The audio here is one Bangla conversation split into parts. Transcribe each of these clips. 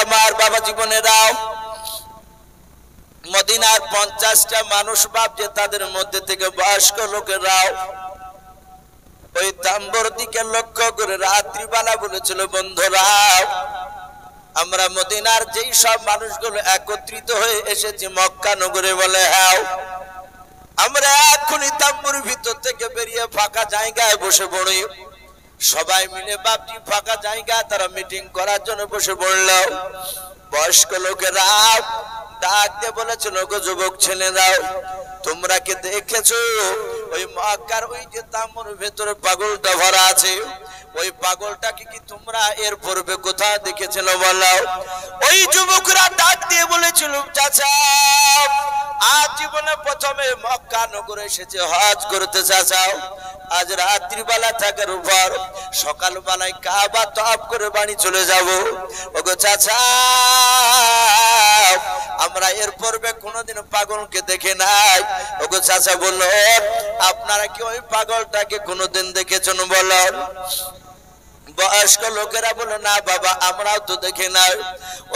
আমার বাবা জীবনেরাও, মদিনার 50টা মানুষ ভাবছে তাদের মধ্যে থেকে বয়স্ক লোকেরাও ওই তাম্বুর দিকে লক্ষ্য করে রাত্রিবেলা বলেছিল, বন্ধুরা আমরা মদিনার যেই সব মানুষগুলো একত্রিত হয়ে এসেছি মক্কা নগরে, বলে হ্যাঁ আমরা এখনই তাম্বুর ভিতর থেকে বেরিয়ে ফাঁকা জায়গায় বসে পড়ি। সবাই মিলে বাপটি ফাঁকা জায়গায় তারা মিটিং করার জন্য বসে পড়ল। বয়স্ক লোকেরা ডাক দিয়ে বলেছিল, গো যুবক ছেলেরাও, তোমরা কি দেখেছো ওই মক্কার ওই যে তাম্বুর ভেতরে পাগলটা ভরা আছে, ওই পাগলটাকে কি তোমরা এর পূর্বে কোথাও দেখেছিল বলো? ওই যুবকরা ডাক দিয়ে বলেছিল, চাচা আজ জীবনে প্রথমে মক্কা নগরে এসেছে হজ করতে চাচা, আজ রাত্রিবেলা থাকার উপর সকালবেলায় কাবা তওয়াফ করে বাড়ি চলে যাব। ওগো চাচা আমরা এর পূর্বে কোনোদিন পাগলকে দেখে নাই। ওগো চাচা বলল, আপনারা কি ওই পাগলটাকে কোনোদিন দেখেছেন বলো? বয়স্ক লোকেরা বলে, না বাবা আমরাও তো দেখি নাই।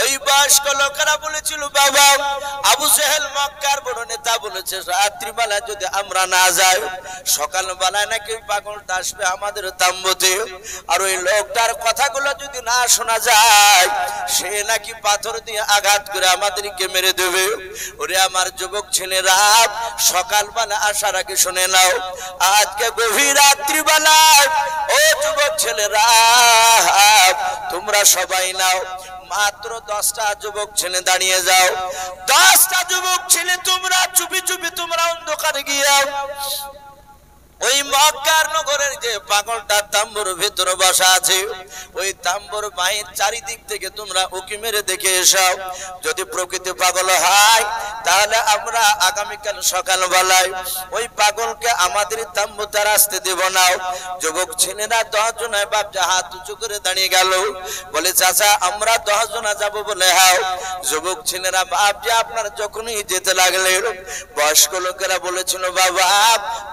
ওই বয়স্ক লোকেরা বলেছিল, বাবা আবু জেহেল মক্কার বড় নেতা বলেছে রাত্রিবেলা যদি আমরা না যাই সকালবেলায় নাকি পাগলটা আসবে আমাদের তাম্বুতে, আর ওই লোকটার কথাগুলো যদি না শোনা যায় সে নাকি পাথর দিয়ে আঘাত করে আমাদেরকে মেরে দেবে। ওরে আমার যুবক ছেলেরা, সকালবেলা আসার আগে শুনে নাও, আজকে গভীর রাত্রিবেলায় ও যুবক ছেলেরা তোমরা সবাই নাও, মাত্র 10টা যুবক ছেলে দাঁড়িয়ে যাও। 10টা যুবক ছেলে তোমরা চুপি চুপি তোমরা অন্ধকারে গিয়ে ওই মক্কার নগরের যে পাগলটা তাম্বুর ভিতরে বসা আছে ওই তাম্বুর বাহির চারিদিক থেকে তোমরা উকি মেরে দেখে এসো। যদি প্রকৃতি পাগল হয় তাহলে আমরা আগামীকাল সকালবেলায় ওই পাগলকে আমাদের তাম্বুতে আসতে দেব না। যুবক ছেলেরা 10 জনায় বাপ হাত উঁচু করে দাঁড়িয়ে গেল, বলে চাচা আমরা 10 জনা যাব বলে হ্যাঁ। যুবক ছেলেরা বাপ যে আপনারা যখনই যেতে লাগলেন বয়স্ক লোকেরা বলেছিল, বাবা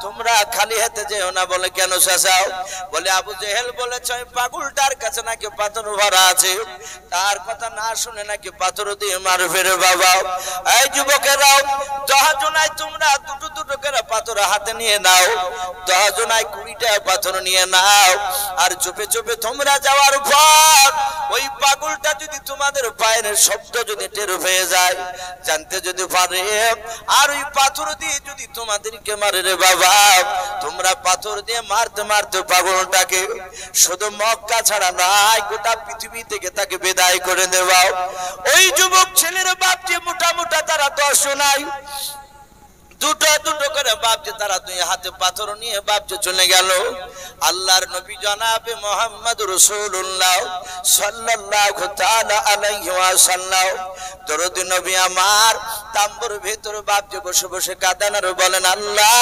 তোমরা খালি হাতে যেও না। বলে কেন চাচা? বলে আবু জেহেল বলেছে ওই পাগলটার কাছে নাকি পাথর ভরা আছে, তার কথা না শুনে নাকি পাথর দিয়ে মারবে রে বাবা। এই যুবকেরাও 10 জনায় তোমরা দুটো দুটো করে পাথর হাতে নিয়ে নাও, 10 জনায় 20টা পাথর নিয়ে নাও, আর চুপে চুপে তোমরা যাওয়ার পর ওই পাগলটা যদি তোমাদের পায়ের শব্দ যদি টের হয়ে যায় জানতে যদি পারে আর ওই পাথর দিয়ে যদি তোমাদেরকে মারে রে বাবা, তোমরা পাথর দিয়ে মারতে মারতে পাগলটাকে শুধু মক্কা ছাড়া নাই গোটা পৃথিবী থেকে তাকে বিদায় করে দেবা। ওই যুবক ছেলের বাপ যে মোটা মোটা তারা 10 জনাই দুটো দুটো করে বাপ যে তারা 2 হাতে পাথর নিয়ে বাপ যে চলে গেল। আল্লাহর নবী জনাবে মুহাম্মদ রাসূলুল্লাহ সাল্লাল্লাহু তাআলা আলাইহি ওয়াসাল্লাম দরুদ নবী আমার তাম্বুর ভিতর বাপ যে বসে বসে কাঁদেন আর বলেন, আল্লাহ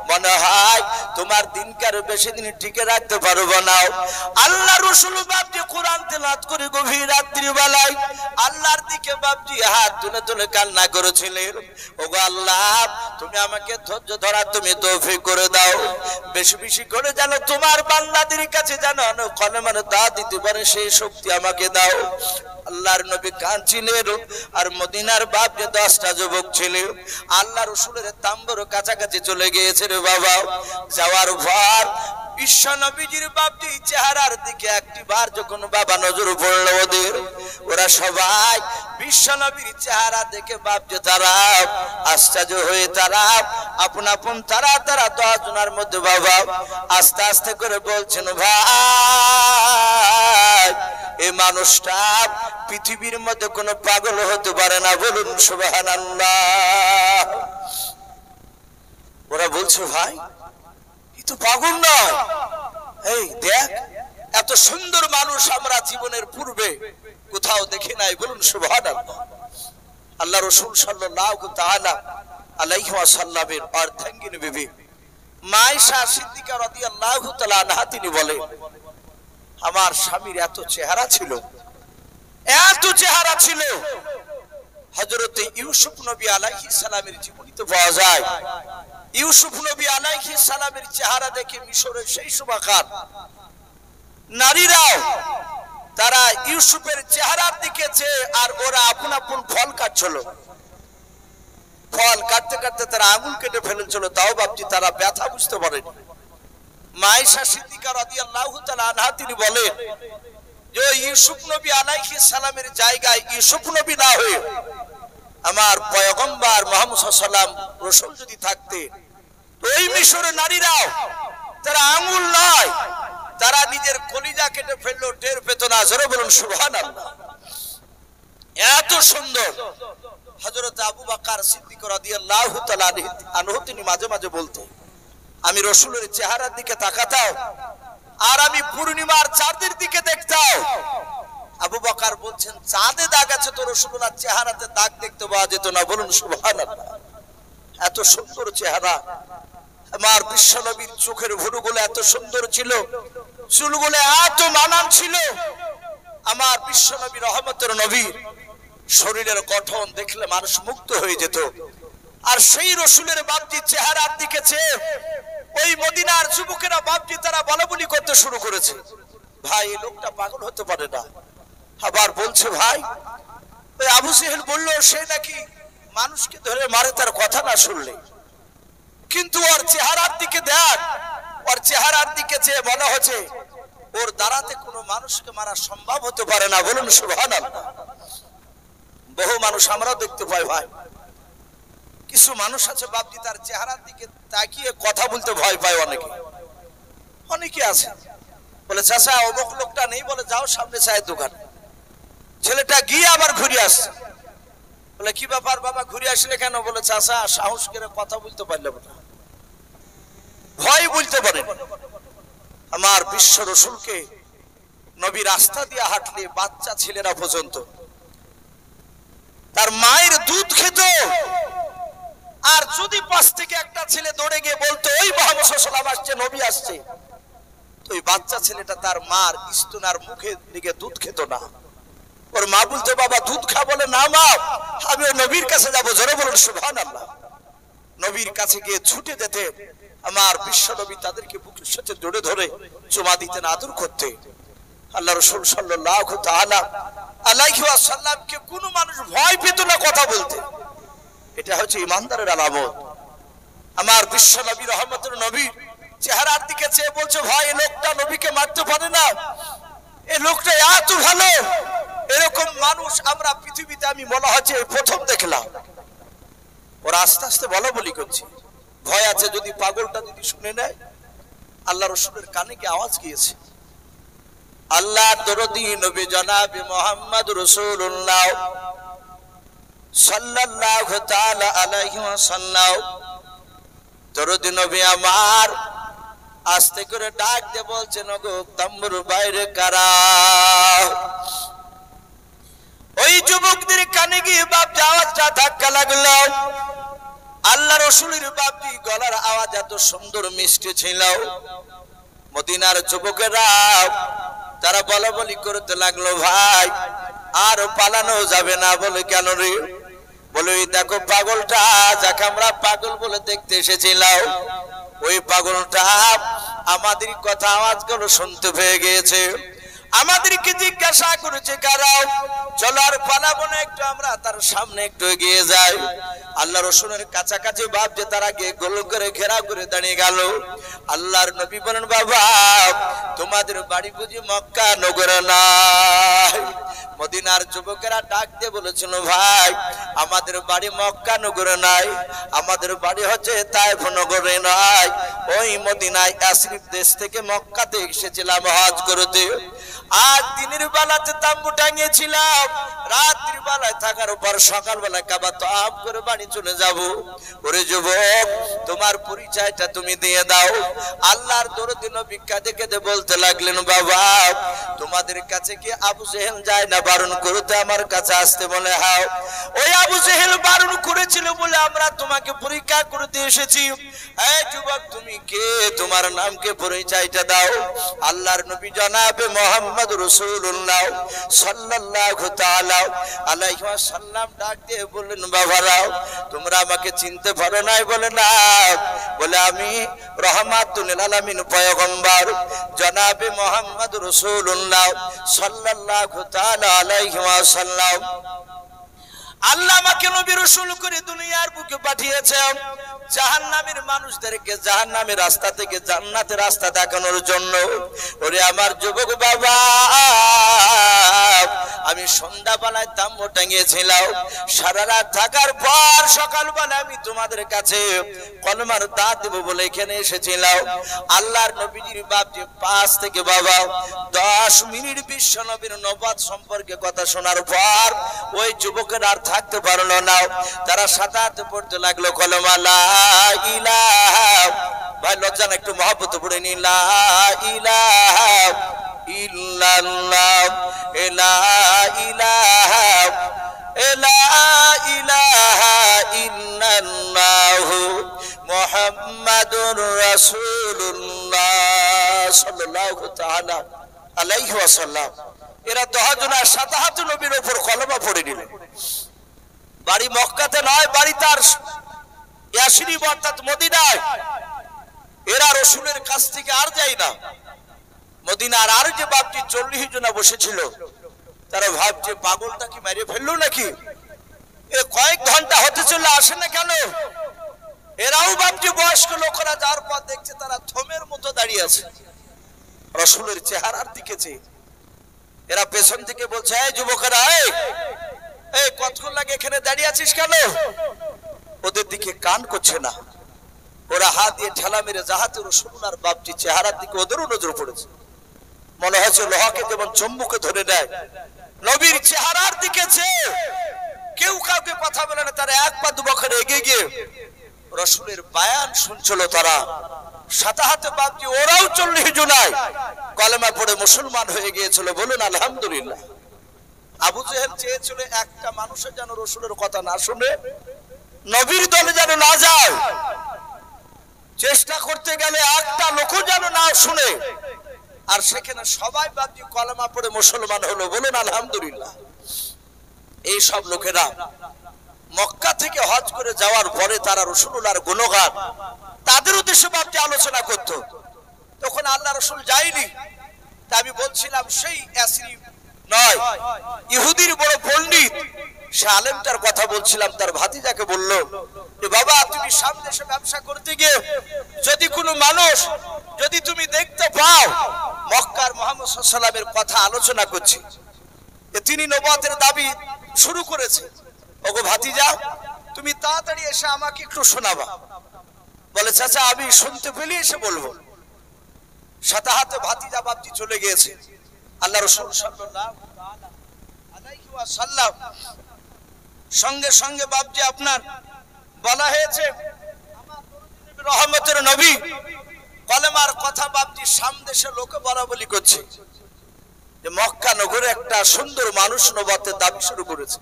মনে হয় তোমার দিনকার বেশি দিন টিকে রাখতে পারবো না। আল্লাহ রাসূল বাপ যে কোরআন তেলাওয়াত করে গভীর রাত্রি বেলায় আল্লাহর দিকে বাপ জি হাত তুলে তুলে কান্না করেছিলেন, ওগো আল্লাহ তুমি আমাকে ধৈর্য ধরা তুমি তৌফিক করে দাও, বেশি বেশি করে যেন তোমার বান্দাদের কাছে যেন কলমার দাওয়াত দিতে পারে সেই শক্তি আমাকে দাও। আল্লাহর নবী কাঁদছিলেন আর মদিনার বাপ যে 10টা যুবক ছিল আল্লাহ রাসূলের তাম্বুর কাছাকাছি চলে গিয়েছে রে বাবা। যাওয়ার পর বিশ্ব নবীজির বাপটি চেহারার দিকে একটিবার যখন বাবা নজর পড়ল ওদের, ওরা সবাই বিশ্ব নবীর চেহারা দেখে বাপ যে তারা আশ্চর্য হয়ে তারা আপন আপন তারা 10 জনের মধ্যে বাবা আস্তে আস্তে করে বলছেন, ভাই এই মানুষটা পৃথিবীর মধ্যে কোনো পাগল হতে পারে না, বলুন সুবহানাল্লাহ। ওরা বলছে ভাই এ তো পাগল নয়, এই দেখ এত সুন্দর মানুষ আমরা জীবনের পূর্বে কোথাও দেখি নাই, বলুন সুবহানাল্লাহ। আল্লাহ রাসূল সাল্লাল্লাহু তাআলা আলাইহি ওয়াসাল্লামের অর্ধাঙ্গিনী বিবি মা আয়েশা সিদ্দিকা রাদিয়াল্লাহু তাআলা আনহা তিনি বলেন, আমার স্বামীর এত চেহারা ছিল, এত চেহারা ছিল হযরতে ইউসুফ নবী আলাইহিস সালামের জীবনীতে পাওয়া যায়। ইউসুফ নবী আলাইহিস সালামের চেহারা দেখে মিশরের সেই সময়কার নারীরাও তারা ইউসুফের চেহারার দিকে চেয়ে আর ওরা আপন আপন ফল কাটছিল। ফল কাটতে কাটতে তারা আঙুল কেটে ফেলেছিল, তাও বাপজি তারা ব্যথা বুঝতে পারেনি। মা আয়েশা সিদ্দিকা রাদিয়াল্লাহু তাআলা আনহা তিনি বলেন যে ইউসুফ নবী আলাইহিস সালামের জায়গায় ইউসুফ নবী না হয়ে আমার পয়গম্বর মুহাম্মদ সাল্লাল্লাহু আলাইহি ওয়াসাল্লাম রাসূল যদি থাকতে, ওই মিশরের নারীরাও তারা আঙুল নয়, তারা নিজের কলিজা কেটে ফেললো, টের পেত না। জোরে বলুন সুবহানাল্লাহ। এত সুন্দর হযরত আবু বকর সিদ্দিক রাদিয়াল্লাহু তাআলা আনহু তিনি মাঝে মাঝে বলতেন, আমি রাসূলের চেহারার দিকে তাকাতাম আর আমি পূর্ণিমার চাঁদের দিকে দেখতাম। আবু বকর বলছেন, চাঁদে দাগ আছে তো রাসূলুল্লাহর চেহারাতে দাগ দেখতে পাওয়া যেত না। বলুন সুবহানাল্লাহ। এত সুন্দর চেহারা। আমার বিশ্বনবীর চোখের ভুরুগুলো এত সুন্দর ছিল, চুলগুলো এত মানান ছিল। আমার বিশ্বনবী রহমতের নবী শরীরের গঠন দেখলে মানুষ মুগ্ধ হয়ে যেত। আর সেই রসুলের বাপজি চেহারার দিকে চেয়ে ওই মদিনার যুবকেরা বাপজি তারা বলাবলি করতে শুরু করেছে, ভাই এই লোকটা পাগল হতে পারে না। আবার বলছে, ভাই ওই আবু জেহেল বললো সে নাকি মানুষকে ধরে মারে তার কথা না শুনলে, কিন্তু ওর চেহারার দিকে দেখ, ওর চেহারার দিকে চেয়ে মনে হচ্ছে ওর দ্বারাতে কোনো মানুষকে মারা সম্ভব হতে পারে না। বলুন সুবহানাল্লাহ। বহু মানুষ আমরাও দেখতে পাই ভাই, কিছু মানুষ আছে বাপজি তার চেহারার দিকে তাকিয়ে কথা বলতে ভয় পায়। অনেকে আছে বলে চাচা অমুক লোকটা নেই, বলে যাও সামনে চায়ের দোকান। ছেলেটা গিয়ে আবার ঘুরে আসছে, বলে কি ব্যাপার বাবা ঘুরে আসলে কেন? বলে চাচা সাহস করে কথা বলতে পারলাম না, ভয় বলতে পারেন। আমার বিশ্ব রসুলকে নবী রাস্তা দিয়ে হাঁটলে বাচ্চা ছেলেরা পর্যন্ত তার মায়ের দুধ খেত, আর যদি পাশ থেকে একটা ছেলে দৌড়ে গিয়ে বলতো ওই মুহাম্মদ সাল্লাল্লাহু আলাইহি ওয়াসাল্লাম আসছে, নবী আসছে, তো ওই বাচ্চা ছেলেটা তার মার স্তনার মুখে দিকে দুধ খেত না। ওর মা বলতো বাবা দুধ খা, বলে না মা আমি ওই নবীর কাছে যাবো। জোরে বলুন সুবহানাল্লাহ। নবীর কাছে গিয়ে ছুটে যেতে আমার বিশ্ব নবী তাদেরকে বুকের সাথে জড়ে ধরে চুমা দিতেন, আদর করতে। আল্লাহ রাসূল সাল্লাল্লাহু তাআলা আলাইহি ওয়াসাল্লামকে কোনো মানুষ ভয় পেত না কথা বলতে। এটা হচ্ছে ইমানদারের আলামত। আমার বিশ্ব নবী রহমতের নবী চেহারার দিকে চেয়ে বলছে, ভাই এই লোকটা নবীকে মারতে পারে না, এই লোকটা এত ভালো। এরকম মানুষ আমরা পৃথিবীতে আমি মনে হচ্ছে প্রথম দেখলাম। ওরা আস্তে আস্তে বলা বলি করছে, ভয় আছে যদি পাগলটা যদি শুনে নেয়। আল্লাহ রাসূলের কানে কি আওয়াজ গিয়েছে? আল্লাহ দরদি নবী জনাবে মুহাম্মদ রাসূলুল্লাহ সাল্লাল্লাহু তাআলা আলাইহি ওয়াসাল্লাম দরদি নবী আমার আস্তে করে ডাক দিয়ে বলছেন, ওগো তাম্বুর বাইরে কারা? ওই যুবকদের কানে গিয়ে বাপ আওয়াজটা ধাক্কা লাগলো। আল্লাহ রাসূলের বাপজি গলার আওয়াজ এত সুন্দর মিষ্টি ছিল। মদিনার যুবকেরা তারা বলা বলি করতে লাগলো, ভাই আর পালানো যাবে না। বলে কেন রে? বলে ওই দেখো পাগলটা, যাকে আমরা পাগল বলে দেখতে এসেছিলাম, ওই পাগলটা আমাদের কথা আওয়াজগুলো শুনতে পেয়ে গিয়েছে, আমাদেরকে জিজ্ঞাসা করেছে কারা। চলো আর পালাবো না, একটু আমরা তার সামনে একটু এগিয়ে যাই। আল্লাহ রাসূলের কাছাকাছি বাপ যে তারা গিয়ে গোল করে ঘেরা করে দাঁড়িয়ে গেল। আল্লাহর নবী বলেন, বাবা তোমাদের বাড়ি বুঝি মক্কা নগরে নাই? মদিনার যুবকেরা ডাক দিয়ে বলেছিল, ভাই আমাদের বাড়ি মক্কা নগরে নাই, আমাদের বাড়ি হচ্ছে তায়েফ নগরে নাই, ওই মদিনায় আশরিফ দেশ থেকে মক্কাতে এসেছিলাম হজ করতে। আর দিনের বেলাতে তাম্বু টাঙিয়েছিলাম, রাত্রির বেলায় থাকার পর সকাল বেলায় কাবা তওয়াফ করে বাড়ি চলে যাব। ওরে যুবক তোমার পরিচয়টা তুমি দিয়ে দাও। আল্লাহর দরদি নবী কাঁদে কেঁদে বলতে লাগলেন, বাবা তোমাদের কাছে কি আবু জেহেল যায় না বারণ করতে আমার কাছে আসতে? বলে হ্যাঁ, ওই আবু জেহেল বারণ করেছিল বলে আমরা তোমাকে পরীক্ষা করতে এসেছি। এই যুবক তুমি কে? তোমার নামকে পরিচয়টা দাও। আল্লাহর নবী জনাবে মুহাম্মদ রাসূলুল্লাহ সাল্লাল্লাহু তাআলা সাল্লাল্লাহু আলাইহি ওয়াসাল্লাম ডাক দিয়ে বললেন, বাবারাও তোমরা আমাকে চিনতে পারো নাই? বলে না। বলে আমি রহমাতুল লিল আলামিন পয়গম্বর জনাবে মুহাম্মদ রাসূলুল্লাহ সাল্লাল্লাহু তাআলা আলাইহি ওয়াসাল্লাম। আল্লাহ আমাকে নবী রাসূল করে দুনিয়ার বুকে পাঠিয়েছেন জাহান্নামের মানুষদেরকে জাহান্নামের রাস্তা থেকে জান্নাতের রাস্তা দেখানোর জন্য। ওরে আমার যুবক বাবা, আমি সন্ধ্যাবেলায় তাম্বু টাঙিয়েছিলাম, সারা রাত থাকার পর সকালবেলা আমি তোমাদের কাছে কলমার দাঁত দেব বলে এখানে এসেছিলাম। আল্লাহর নবীজির বাপজি 5 থেকে বাবা 10 মিনিট বিশ্ব নবীর নবুয়ত সম্পর্কে কথা শোনার পর ওই যুবকের আর থাকতে পারলো না। তারা সাতাতে পড়তে লাগলো কলমা লা ইলাহা, ভাই লজ্জা না, একটু মহব্বত পড়ে নি, লা ইলাহা ইল্লাল্লাহ, লা ইলাহা ইল্লাল্লাহ মুহাম্মাদুর রাসূলুল্লাহ সাল্লাল্লাহু তাআলা আলাইহি ওয়াসাল্লাম। এরা 10 জনা সাতাহাত নবীর উপর কলমা পড়ে নিলেন। বাড়ি মক্কাতে নয়, বাড়ি তার ইয়াসরিব অর্থাৎ মদিনায়। এরা রাসূলের কাছ থেকে আর যায় না। মদিনার আর যে বাপজি 40 জনা বসেছিল, তারা ভাবছে পাগলটা কি মেরে ফেললো নাকি? এ কয়েক ঘন্টা হতে চলে আসে না কেন? এরাও বাপজি বয়স্ক লোকেরা যার পর দেখছে তারা থমের মতো দাঁড়িয়ে আছে রাসূলের চেহারার দিকে চেয়ে। এরা পেছন থেকে বলছে, এই যুবকেরা, এই কতক্ষণ লাগে এখানে দাঁড়িয়ে আছিস কেন? ওদের দিকে কান করছে না। ওরা হাত দিয়ে ঠেলা মেরে যাহাতে রাসূলুল্লাহর বাপজি চেহারার দিকে ওদেরও নজর পড়েছে। মনে হচ্ছে লোহাকে যেমন চুম্বকে ধরে নেয়, নবীর চেহারার দিকে চেয়ে কেউ কাউকে কথা বলে না। তারা 1 পা 2 পা করে এগিয়ে গিয়ে রাসূলের বয়ান শুনছিল। তারা সাতাহাতে বাপজি ওরাও 40 জনায় কলেমা পড়ে মুসলমান হয়ে গিয়েছিল। বলুন আলহামদুলিল্লাহ। আবু জেহেল চেয়েছিল একটা মানুষের যেন রাসূলের কথা না শুনে, নবীর দলে যেন না যায়। চেষ্টা করতে গেলে একটা লোকও যেন না শুনে, আর সেখানে সবাই বাপজি কলেমা পড়ে মুসলমান হলো। বলুন আলহামদুলিল্লাহ। এই সব লোকেরা মক্কা থেকে হজ করে যাওয়ার পরে তারা রাসূলুল্লাহর গুণগান তাদের উদ্দেশ্যে বাপজি আলোচনা করত। তখন আল্লাহ রাসূল যায়নি। তা আমি বলছিলাম সেই ইয়াসরিব নয়, ইহুদির বড় পণ্ডিত সে আলেমটার কথা বলছিলাম। তার ভাতিজাকে বলল যে বাবা, তুমি সামনে এসে ব্যবসা করতে গিয়ে যদি কোনো মানুষ যদি তুমি দেখতে পাও মক্কার মুহাম্মদ সাল্লাল্লাহু আলাইহি ওয়াসাল্লামের কথা আলোচনা করছে, যে তিনি নবুয়তের দাবি শুরু করেছে, ওগো ভাতিজা তুমি তাড়াতাড়ি এসে আমাকে একটু শোনাবা। বলে চাচা আমি শুনতে পেলে এসে বলবো। সাতাহাতে ভাতিজা বাপজি চলে গিয়েছে। আল্লাহ রাসূল সাল্লাল্লাহু আলাইহি ওয়াসাল্লাম সঙ্গে সঙ্গে বাপজি আপনার বলা হয়েছে আমার রহমতের নবী কলেমার কথা বাপজি সামদেশে লোকে বলা বলি করছে যে মক্কা নগরে একটা সুন্দর মানুষ নবুয়তের দাবি শুরু করেছে।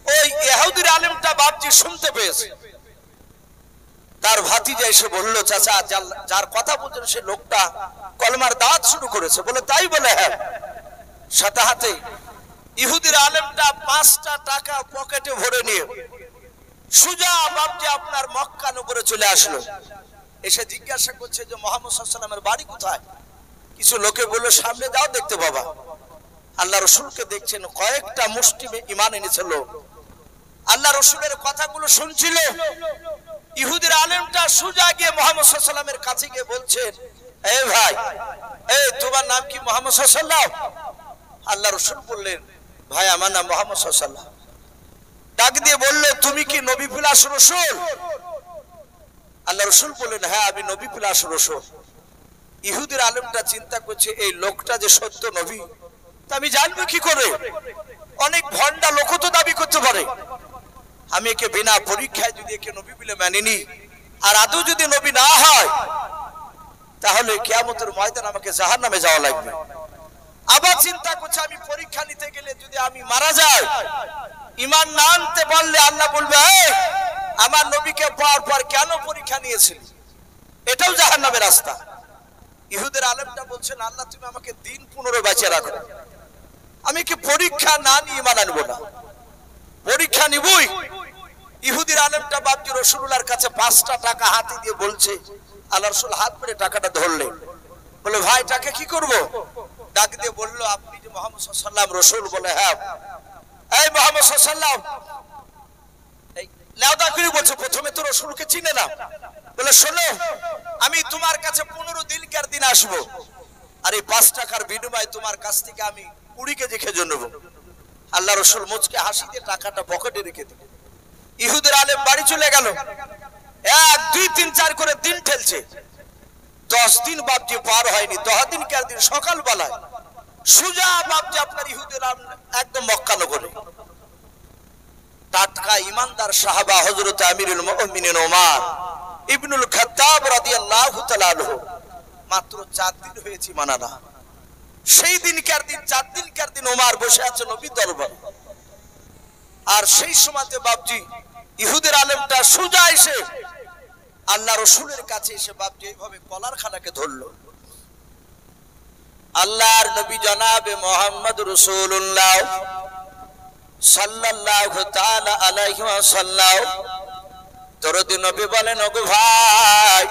ওই ইহুদির আলেমটা বাপজি শুনতে পেয়েছে। তার ভাতিজা এসে বলল, চাচা যার কথা বলছেন সে লোকটা কলমার দাওয়াত শুরু করেছে। বলে তাই? বলে হ্যাঁ। সাথে হাতে ইহুদির আলেমটা 5টা টাকা পকেটে ভরে নিয়ে সুজা বাপজি আপনার মক্কা নগরে চলে আসলো। এসে জিজ্ঞাসা করছে যে মুহাম্মদ সাল্লাল্লাহু আলাইহি ওয়াসাল্লামের বাড়ি কোথায়? কিছু লোকে বলল সামনে যাও দেখতে পাবা। আল্লাহ রাসূলকে দেখছেন, কয়েকটা মুসলিমে ঈমান এনেছিল। আল্লাহ রাসূলের কথাগুলো শুনছিল। ইহুদির আলেমটা সুজা গিয়ে মুহাম্মদ সাল্লাল্লাহু আলাইহি ওয়াসাল্লামের কাছে গিয়ে বলছেন, এই ভাই, এই তোমার নাম কি? মুহাম্মদ সাল্লাল্লাহু আলাইহি ওয়াসাল্লাম। আল্লাহ রাসূল বললেন, ভাই আমার নাম মুহাম্মদ সাল্লাল্লাহু আলাইহি ওয়াসাল্লাম। ডাক দিয়ে বলল, তুমি কি নবী প্লাস রাসূল? আল্লাহ রাসূল বললেন, হ্যাঁ আমি নবী প্লাস রাসূল। ইহুদির আলেমটা চিন্তা করছে এই লোকটা যে সত্য নবী তা আমি জানবো কি করে? অনেক ভন্ডা লোক তো দাবি করতে পারে। আমি একে বিনা পরীক্ষায় যদি একে নবী বলে মেনে নিই, আর আদৌ যদি নবী না হয়, তাহলে কিয়ামতের ময়দানে আমাকে জাহান্নামে যাওয়া লাগবে। আবার চিন্তা করছে আমি পরীক্ষা নিতে গেলে যদি আমি মারা যাই, ঈমান না আনতে পারলে আল্লাহ বলবে, এই আমার নবীকে পাওয়ার পর কেন পরীক্ষা নিয়েছিল? এটাও জাহান্নামের রাস্তা। ইহুদের আলেমটা বলছেন, আল্লাহ তুমি আমাকে দিন 15 বাঁচিয়ে রাখো। আমি কি পরীক্ষা না নিয়ে ইমান আনবো না? পরীক্ষা নিবই। ইহুদির আলেমটা বাপজি রাসূলুল্লাহর কাছে 5টা টাকা হাতে দিয়ে বলছে, আল্লাহর রাসূল হাত মেরে টাকাটা ধরলেন, বলে ভাই টাকা কি করব? ডাক দিয়ে বলল, আপনি যে মুহাম্মদ সাল্লাল্লাহু আলাইহি ওয়াসাল্লাম রাসূল? বলে হ্যাঁ। এই মুহাম্মদ সাল্লাল্লাহু আলাইহি ওয়াসাল্লাম, এই লাউদা করে বলছে, প্রথমে তো রাসূলকে চিনে না। বলে শোনো, আমি তোমার কাছে 15 দিনকার দিন আসবো, আর এই 5 টাকার বিনিময়ে তোমার কাছ থেকে আমি 20 কেজি খেজুর নেব। আল্লাহ রাসূল মুচকে হাসি দিয়ে টাকাটা পকেটে রেখে দিলেন। ইহুদির আলেম বাড়ি চলে গেল। 1 2 3 4 করে দিন ঠেলছে। 10 দিন বাপজি পার হয়নি। 10 দিনকার দিন সকালবেলায় সুজা বাপজি আপনার ইহুদির একদম মক্কা নগরে টাটকা ইমানদার সাহাবা হযরত আমিরুল মুমিনিন ওমর ইবনুল খাত্তাব রাদিয়াল্লাহু তাআলা আনহু, মাত্র 4 দিন হয়েছে মানানা। সেই দিনকার দিন 4 দিনকার দিন ওমর বসে আছে নবী দরবারে। আর সেই সময়তে বাপজি ইহুদির আলেমটা সুজা এসে আল্লাহ রাসূলের কাছে এসে বাপজি এইভাবে কলার খানাকে ধরলো। আল্লাহর নবী জনাবে মুহাম্মদ রাসূলুল্লাহ সাল্লাল্লাহু তাআলা আলাইহি ওয়াসাল্লাম দরদি নবী বলেন, ওগো ভাই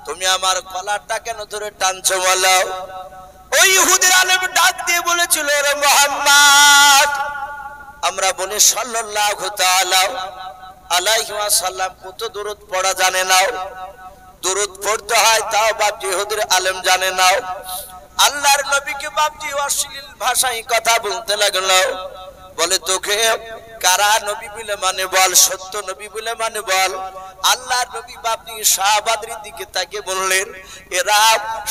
তুমি আমার কলারটা কেন ধরে টানছো বলো? ওই ইহুদির আলেম ডাক দিয়ে বলেছিল, রে মুহাম্মদ, আমরা বলি সাল্লাল্লাহু তাআলা আলাইহি ওয়াসাল্লাম, কত দরুদ পড়া জানে নাও? দরুদ পড়তে হয় তাও বাপজি ইহুদির আলেম জানে নাও। আল্লাহর নবীকে বাপজি অশ্লীল ভাষায় কথা বলতে লাগলো। বলে তোকে কারা নবী বলে মানে বল, সত্য নবী বলে মানে বল। আল্লাহর নবী বাপজি সাহাবাদের দিকে তাকে বললেন, এরা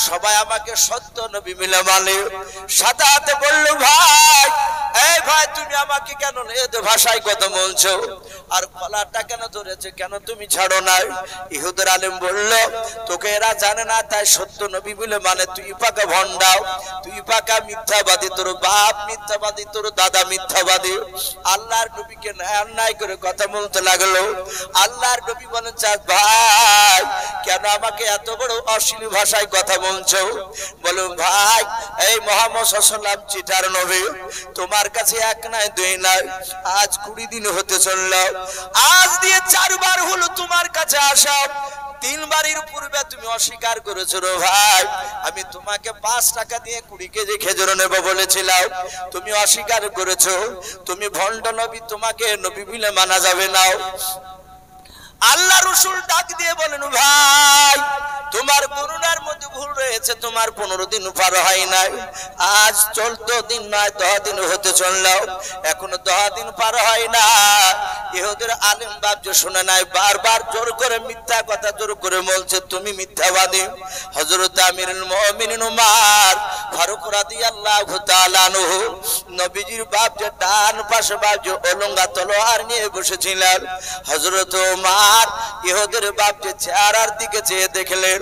সবাই আমাকে সত্য নবী বলে মানে। সাথে সাথে বলল, ভাই এই ভাই তুমি আমাকে কেন এদের ভাষায় কথা বলছো? আর কলারটা কেন ধরেছে, কেন তুমি ছাড়ো না? ইহুদির আলেম বলল, তোকে এরা জানে না তাই সত্য নবী বলে মানে। তুই পাকা ভন্ডাও, তুই পাকা মিথ্যাবাদী, তোর বাপ মিথ্যাবাদী, তোর দাদা মিথ্যাবাদী। আল্লাহর নবীকে অন্যায় করে কথা বলতে লাগলো। আল্লাহর নবী বলেন, চাঁদ ভাই কেন আমাকে এত বড় অশ্লীল ভাষায় কথা বলছো? বলো ভাই এই মুহাম্মদ সাল্লাল্লাহু আলাইহি ওয়াসাল্লাম চিটার নবী, তোমার কাছে 1 নয় 2 নয়, আজ 20 দিন হতে চলল। আজ দিয়ে 4 বার হলো তোমার কাছে আসা। 3 বারের পূর্বে তুমি অস্বীকার করেছো রে ভাই। আমি তোমাকে 5 টাকা দিয়ে 20 কেজি খেজুর নেব বলেছিলাম, তুমি অস্বীকার করেছো। তুমি ভণ্ড নবী, তোমাকে নবী বলে মানা যাবে না। আল্লাহ রাসূল ডাক দিয়ে বলেন, ভাই তোমার গণনার মধ্যে ভুল রয়েছে, তোমার 15 দিন পার হয় নাই। আজ 14 দিন নয় 10 দিন হতে চলল, এখনো 10 দিন পার হয় না। ইহুদির আলেম বাপজি শুনে নাই, বারবার জোর করে মিথ্যা কথা জোর করে বলছে, তুমি মিথ্যাবাদী। হযরত আমিরুল মুমিনিন ওমর ফারুক রাদিয়াল্লাহু তাআলা আনহু নবীজির বাপজি ডান পাশে বাপজি অলঙ্গা তলোয়ার নিয়ে বসেছিলেন। হযরত ওমর ইহুদির বাপজি চেহারার দিকে চেয়ে দেখলেন,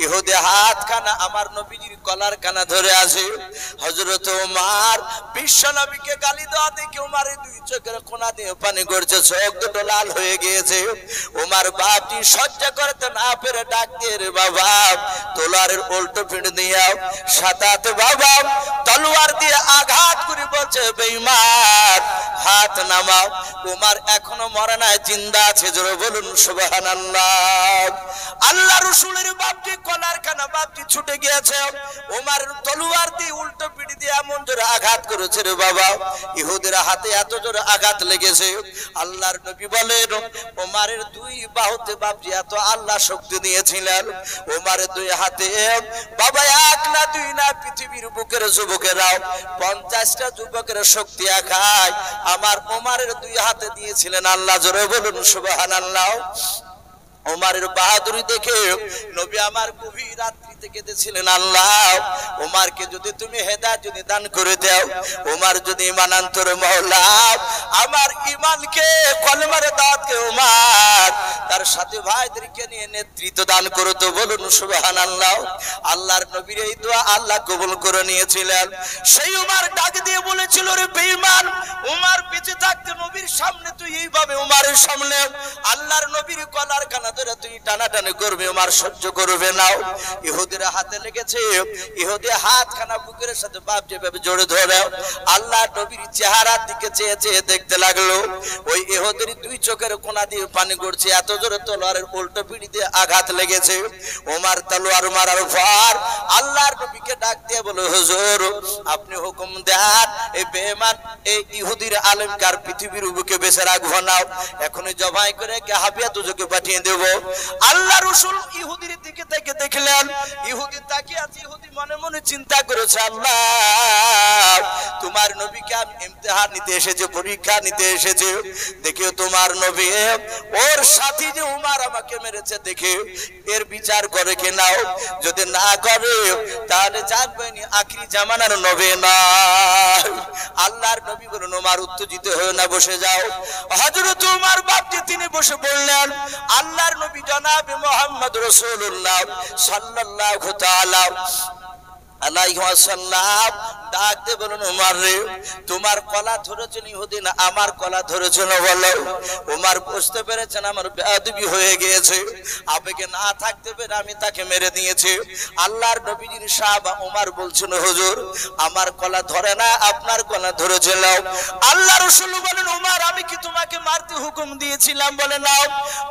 ইহুদি হাতখানা আমার নবীজির কলার কানা ধরে আছে। হযরত ওমর বিশ্ব নবীকে গালি দেওয়া দেখে ওমরের 2 চোখের কোনা দিয়ে পানি গড়ছে, চোখ দুটো লাল হয়ে গিয়েছে। ওমর বাপজি সহ্য করতে না পেরে ডাক দিয়ে, রে বাবা তলোয়ারের উল্টো পিঠ দিয়ে সাতাতে বাবা তলোয়ার দিয়ে আঘাত করে বলছে, বেঈমান হাত নামাও। ওমর এখনো মরে নাই, জিন্দা আছে, জোরে বলুন সুবহানাল্লাহ। আল্লাহ রাসূলের বাপজি কলার কানা বাপজি ছুটে গিয়েছে। ওমর তলোয়ার দিয়ে উল্টো পিঠ দিয়ে এমন জোরে আঘাত করেছে রে বাবা, ইহুদির হাতে এত জোরে আঘাত লেগেছে। আল্লাহর নবী বলেন, ওমরের 2 বাহুতে বাপজি এত আল্লাহ শক্তি দিয়েছিলেন। ওমরের 2 হাতে বাবা 1 না 2 না, পৃথিবীর বুকের যুবকেরাও 50টা যুবকের শক্তি একাই আমার ওমরের 2 হাতে দিয়েছিলেন আল্লাহ। জোরে বলুন সুবহানাল্লাহ। ওমরের বাহাদুরি দেখে নবী আমার গভীর রাত্রি থেকে কেঁদেছিলেন, আল্লাহ ওমরকে যদি তুমি হেদায়েত যদি দান করে দাও, ওমর যদি ঈমান আনতো রে মাওলা, আমার ঈমানকে কলমার দাওয়াতকে ওমর তার সাথে ভাইদেরকে নিয়ে নেতৃত্ব দান করতো। বলুন সুবহানাল্লাহ। আল্লাহর নবীর এই দোয়া আল্লাহ কবুল করে নিয়েছিলেন। সেই ওমর ডাক দিয়ে বলেছিল, রে বেঈমান, ওমর বেঁচে থাকতে নবীর সামনে তুই এইভাবে ওমরের সামনে আল্লাহর নবীর কলার কানা খানা ধরে তুই টানাটানি করবি, ওমর সহ্য করবে না। ইহুদির হাতে লেগেছে, ইহুদি হাতখানা বুকের সাথে বাপ যেভাবে জড়ে ধরে আল্লাহ নবীর চেহারার দিকে চেয়ে চেয়ে দেখতে লাগলো। ওই ইহুদির দুই চোখের কোনা দিয়ে পানি গড়ছে, এত জোরে তলোয়ারের উল্টো পিঠে দিয়ে আঘাত লেগেছে। ওমর তলোয়ার মারার পর আল্লাহর নবীকে ডাক দিয়ে বলে, হুজুর আপনি হুকুম দেন, এই বেঈমান এই ইহুদির আলেমকার পৃথিবীর বুকে বেঁচে রাখবো না, এখনই জবাই করে কে হাবিয়া দুজকে পাঠিয়ে দেব। আল্লাহ রাসূল ইহুদির দিকে থেকে দেখলেন, ইহুদি তাকিয়ে আছে। ইহুদি মনে মনে চিন্তা করেছে, আল্লাহ তোমার নবীকে আমি ইমতিহান নিতে এসেছে, পরীক্ষা নিতে এসেছে, দেখে তোমার নবী ওর সাথী যে উমর আমাকে মেরেছে দেখে এর বিচার করে কে নাও, যদি না করে তাহলে জানবেন আখিরি জামানার নবী না। আল্লাহর নবী বলেন, উমর উত্তেজিত হয়ে না, বসে যাও। হযরত উমর বাপজি তিনি বসে বললেন, আল্লাহর নবী জনাবে মুহাম্মদ রাসূলুল্লাহ সাল্লাল্লাহু তাআলা আলাইহি ওয়াসাল্লাম ডাক দিয়ে বলেন, উমর রে তোমার কলা ধরেছেন ইহুদি না আমার কলা ধরেছেন বলো। উমর বুঝতে পেরেছেন আমার বেয়াদবি হয়ে গিয়েছে, আবেগে না থাকতে পেরে আমি তাকে মেরে দিয়েছি। আল্লাহর নবীজির সাহাবা উমর বলছেন, হুজুর আমার কলা ধরে না আপনার কলা ধরেছিল। আল্লাহ রাসূল বলেন, উমর আমি কি তোমাকে মারতে হুকুম দিয়েছিলাম? বলে নাও।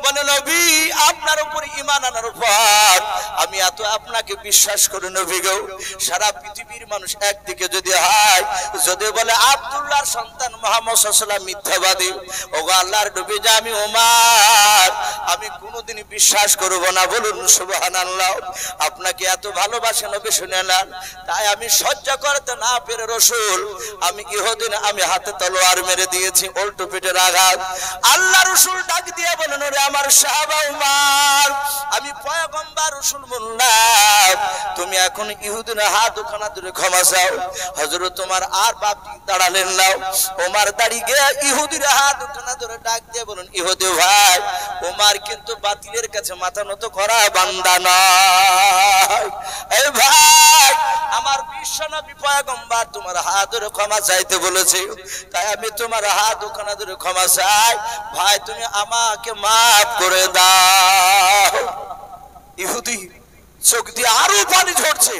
বলে নবী আপনার উপর ঈমান আনার পর আমি এত আপনাকে বিশ্বাস করি নবী গো, সারা পৃথিবীর মানুষ একদিকে যদি হয়, যদি বলে আব্দুল্লাহর সন্তান মুহাম্মদ সাল্লাল্লাহু আলাইহি ওয়াসাল্লাম মিথ্যাবাদী, ওগো আল্লাহর নবী যে আমি ওমর আমি কোনোদিন বিশ্বাস করব না। বলুন সুবহানাল্লাহ। আপনাকে এত ভালোবাসে নবী শুনে নেন, তাই আমি সহ্য করতে না পেরে রাসূল আমি ইহুদিন আমি হাতে তলোয়ার মেরে দিয়েছি, উল্টো পিঠের আঘাত। আল্লাহ রাসূল ডাক দিয়ে বলেন, ওরে আমার সাহাবা উমর আমি পয়গম্বর রাসূল বললাম তুমি এখন ইহুদিন হাত ওখানা ধরে ক্ষমা চাও। হযরত তোমার আর বাপজি দাঁড়ালেন না, ওমর দাঁড়িয়ে গিয়ে ইহুদির হাত ওখানা ধরে ডাক দিয়ে বলেন, ইহুদি ভাই ওমর কিন্তু বাতিলের কাছে মাথা নত করা বান্দা নয়। এই ভাই আমার বিশ্বনবী পয়গম্বর তোমার হাত ধরে ক্ষমা চাইতে বলেছে, তাই আমি তোমার হাত ওখানা ধরে ক্ষমা চাই, ভাই তুমি আমাকে মাফ করে দাও। ইহুদি চোখ দিয়ে আরো পানি ঝরছে,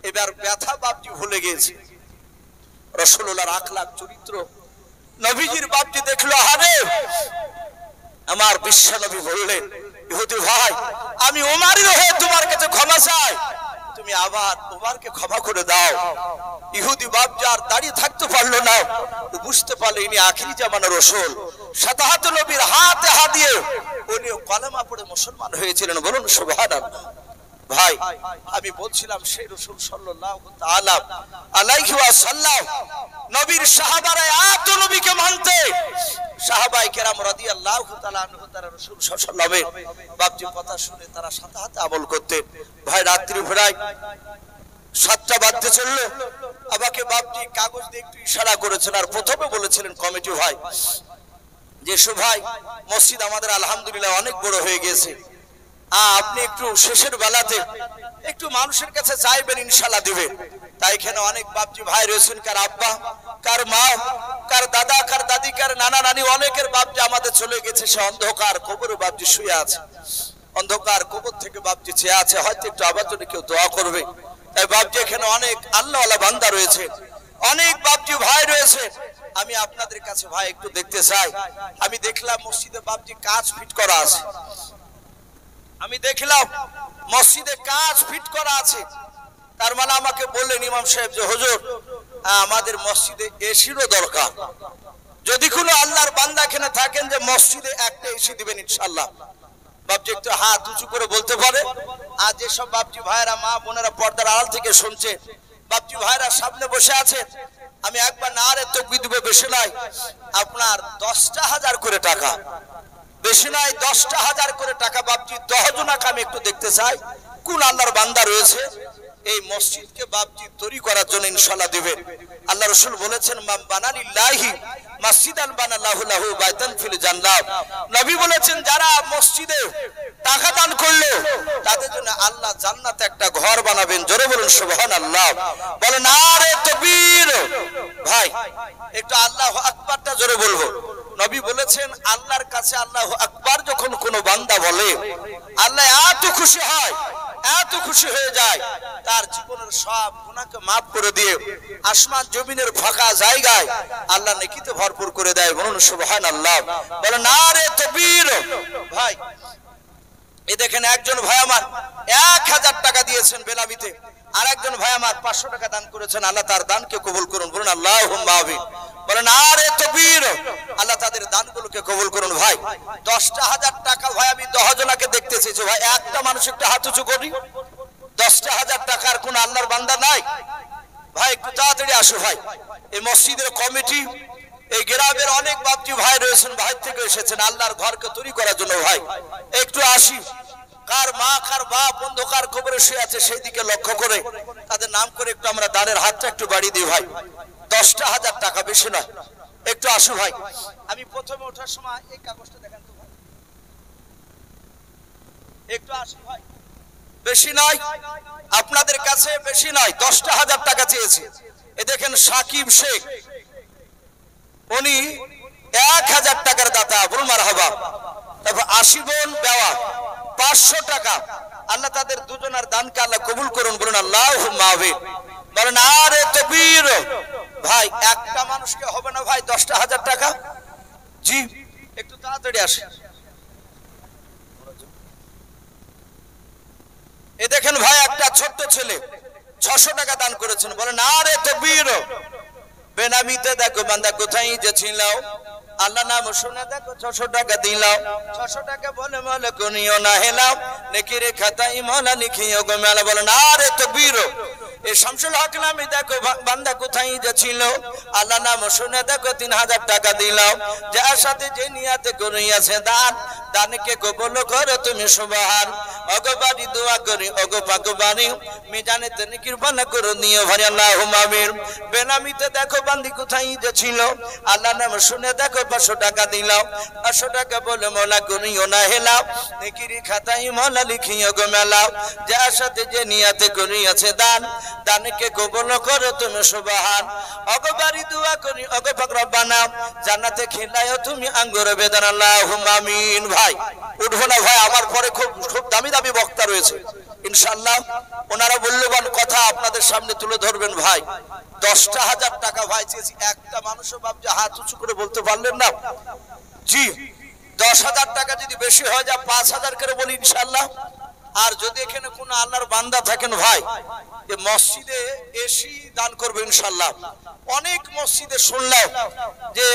এবার ব্যথা বাপজি ভুলে গেছে। রাসূলুল্লাহর আখলাক চরিত্র নবীজির বাপজি দেখলো, আরে আমার বিশ্ব নবী বললেন, ইহুদি ভাই আমি ওমরের হয়ে তোমার কাছে ক্ষমা চাই, তুমি আবার ওমরকে ক্ষমা করে দাও। ইহুদি বাপজি আর দাঁড়িয়ে থাকতে পারলো না, বুঝতে পারলো ইনি আখিরি জামানার রাসূল। সাতাহাত নবীর হাতে হাত দিয়ে উনি কলেমা পড়ে মুসলমান হয়েছিলেন। বলুন সুবহানাল্লাহ। ভাই আমি বলছিলাম সেই রাসূল সাল্লাল্লাহু তাআলা আলাইহি ওয়াসাল্লাম নবীর সাহাবারা এত নবীকে মানতে, সাহাবায়ে কেরাম রাদিয়াল্লাহু তাআলা আনহু তারা রাসূল সাল্লাল্লাহু আলাইহি ওয়াসাল্লামের বাপজির কথা শুনে তারা সাথে সাথে আমল করতেন। ভাই রাত্রি বেলায় 7টা বাজতে চলল, আমাকে বাপজি কাগজ দিয়ে একটু ইশারা করেছেন আর প্রথমে বলেছিলেন কমিটি ভাই যে ভাই মসজিদ আমাদের আলহামদুলিল্লাহ অনেক বড় হয়ে গেছে, আপনি একটু শেষের বেলাতে একটু মানুষের কাছে চাইবেন, ইনশাআল্লাহ দিবেন। তাই এখানে অনেক বাপজি ভাই রয়েছেন, কার আব্বা কার মা কার দাদা কার দাদি কার নানা নানি অনেকের বাপজি আমাদের চলে গেছে, সে অন্ধকার কবরে বাপজি শুয়ে আছে, অন্ধকার কবর থেকে বাপজি চেয়ে আছে, হয়তো একটু আবার জন্য কেউ দোয়া করবে। তাই বাপজি এখানে অনেক আল্লাহওয়ালা বান্দা রয়েছে, অনেক বাপজি ভাই রয়েছে। আমি আপনাদের কাছে ভাই একটু দেখতে চাই। আমি দেখলাম মসজিদে বাপজি কাজ ফিট করা আছে, আমি দেখলাম মসজিদে কাজ ফিট করা আছে। তার মানে আমাকে বললেন ইমাম সাহেব যে হুজুর আমাদের মসজিদে এসিরও দরকার, যদি কোনো আল্লাহর বান্দা এখানে থাকেন যে মসজিদে একটা এসি দিবেন ইনশাআল্লাহ। বাপজি একটু হাত উঁচু করে বলতে পারে। আর যেসব বাপজি ভাইরা মা বোনেরা পর্দার আড়াল থেকে শুনছে, বাপজি ভাইরা সামনে বসে আছে, আমি একবার নারে তাকবীর দিব, বেশি নয় আপনার 10,000 করে টাকা, বেশি নয় 10,000 করে টাকা বাপজি 10 জনাকে আমি একটু দেখতে চাই কোন আল্লাহর বান্দা রয়েছে এই মসজিদকে বাপজি তৈরি করার জন্য ইনশাআল্লাহ দিবেন। আল্লাহ রাসূল বলেছেন মান বানালিল্লাহি মাসজিদান বানাল্লাহু লাহু বাইতান ফিল জান্নাহ। নবী বলেছেন যারা মসজিদে টাকা দান করলো তাদের জন্য আল্লাহ জান্নাতে একটা ঘর বানাবেন। জোরে বলুন সুবহানাল্লাহ। বলেন নারে তাকবীর। ভাই একটু আল্লাহু আকবারটা জোরে বলবো। নবী বলেছেন আল্লাহর কাছে আল্লাহু আকবার যখন কোনো বান্দা বলে আল্লাহ এত খুশি হয়, এত খুশি হয়ে যায়, তার জীবনের সব গুনাহকে maaf করে দিয়ে আসমান জমিনের ফাঁকা জায়গায় আল্লাহ নেকিতে ভরপুর করে দেয়। বলুন সুবহানাল্লাহ, বলেন নারে তাকবীর। ভাই এই দেখেন একজন ভাই আমার 1000 টাকা দিয়েছেন বেনামিতে, আর একজন ভাই আমার 500 টাকা দান করেছেন। আল্লাহ তার দানকে কবুল করুন। বলুন আল্লাহুম্মা আমিন। বলেন আরে তাকবীর। আল্লাহ তাদের দানগুলোকে কবুল করুন। ভাই 10,000 টাকা ভাই আমি 10 জনকে দেখতে চাইছি, ভাই একটা মানুষ একটা হাত উঁচু করি। 10,000 টাকার কোন আল্লাহর বান্দা নাই? ভাই একটু তাড়াতাড়ি আসো ভাই। এই মসজিদের কমিটি, এই গ্রামের অনেক বাপজি ভাই রয়েছেন, বাইরে থেকে এসেছেন আল্লাহর ঘরকে তৈরি করার জন্য। ভাই একটু আসি, কার মা কার বাপ অন্ধকার কবরে শুয়ে আছে সেই দিকে লক্ষ্য করে তাদের নাম করে একটু আমরা দানের হাতটা একটু বাড়িয়ে দিই ভাই। 10,000 টাকা, বেশি নয়, একটু আসো ভাই। আমি প্রথমে ওঠার সময় এই কাগজটা দেখেন তো ভাই, একটু আসি ভাই, বেশি নয় আপনাদের কাছে, বেশি নয়, 10,000 টাকা চেয়েছি। এ দেখেন সাকিব শেখ, উনি 1000 টাকার দাতা, বলুন মারহাবা। তারপর আশিবন বেওয়া 500 টাকা। আল্লাহ তাদের দুজনের দানকে আল্লাহ কবুল করুন। বলুন আল্লাহুম্মা আমিন। বলেন আরে তাকবীর। ভাই একটা মানুষকে হবে না ভাই 10,000 টাকা? জি একটু তাড়াতাড়ি আসে। এ দেখেন ভাই একটা ছোট্ট ছেলে 600 টাকা দান করেছেন। বলেন আরে তাকবীর। বেনামিতে দেখো বান্দা কোথায় যে ছিল, আল্লাহ নাম শুনে দেখো 600 টাকা দিলাম। 600 টাকা বলে মলে কোনিও না হেলাম, নেকির খাতায় মলা লিখিও গো মেলা। বলেন আরে তাকবীর। এই শামসুল হক নামে দেখো বান্দা কোথায় যে ছিল, আল্লাহ নাম শুনে দেখো 3000 টাকা দিলাম। যার সাথে যে নিয়াতে করিয়াছে দান, দানকে কবুল করো তুমি সুবহান। ওগো বাড়ি দোয়া করি ওগো পাক বাড়ি, মিজানে তুমি কৃপা করো নিও ভাই আল্লাহুম্মা আমিন। বেনামিতে দেখো বান্দি কোথায় যে ছিল, আল্লাহ নাম শুনে দেখো 500 টাকা দিলাম। 500 টাকা বলে মলা করিও না হেলাম, নেকির খাতায় মলা লিখিও গো মেলা। যার সাথে যে নিয়াতে করিয়াছে দান, দানকে কবুল করো তুমি সুবহান। ওগো বাড়ি দোয়া করি ওগো পাক রব্বানা, জান্নাতে খিলায়ো তুমি আঙ্গুর বেদান আল্লাহুম্মা আমিন। ভাই উঠবো না ভাই, আমার পরে খুব খুব দামি দামি বক্তা রয়েছে ইনশাআল্লাহ, ওনারা মূল্যবান কথা আপনাদের সামনে তুলে ধরবেন। ভাই 10,000 টাকা ভাই চেয়েছি, একটা মানুষও বাপ যে হাত উঁচু করে বলতে পারলেন না। জি 10,000 টাকা যদি বেশি হয়ে যায় 5,000 করে বলি ইনশাআল্লাহ। আর যদি এখানে কোনো আল্লাহর বান্দা থাকেন ভাই, যে মসজিদে এসি দান করবে ইনশাআল্লাহ। অনেক মসজিদে শুনলাম যে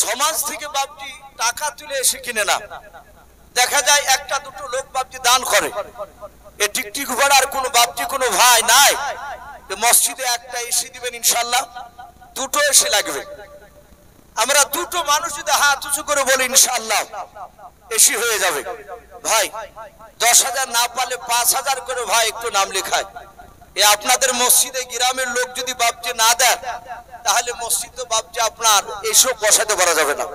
সমাজ থেকে বাপজি টাকা তুলে এসে কিনে না, দেখা যায় একটা দুটো লোক বাপজি দান করে। এই টিকটিক ভাড়ার কোনো বাপজি কোনো ভাই নাই মসজিদে একটা এসি দিবেন ইনশাআল্লাহ, দুটো এসি লাগবে। আমরা দুটো মানুষ যদি হাত উঁচু করে বলি ইনশাআল্লাহ এসি হয়ে যাবে। ভাই 10,000 না পারলে 5,000 করে ভাই একটু নাম লেখায়। এ আপনাদের মসজিদে গ্রামের লোক যদি বাপজি না দেন, তাহলে মসজিদ তো বাপজি আপনার এসব বসাতে পারা যাবে না।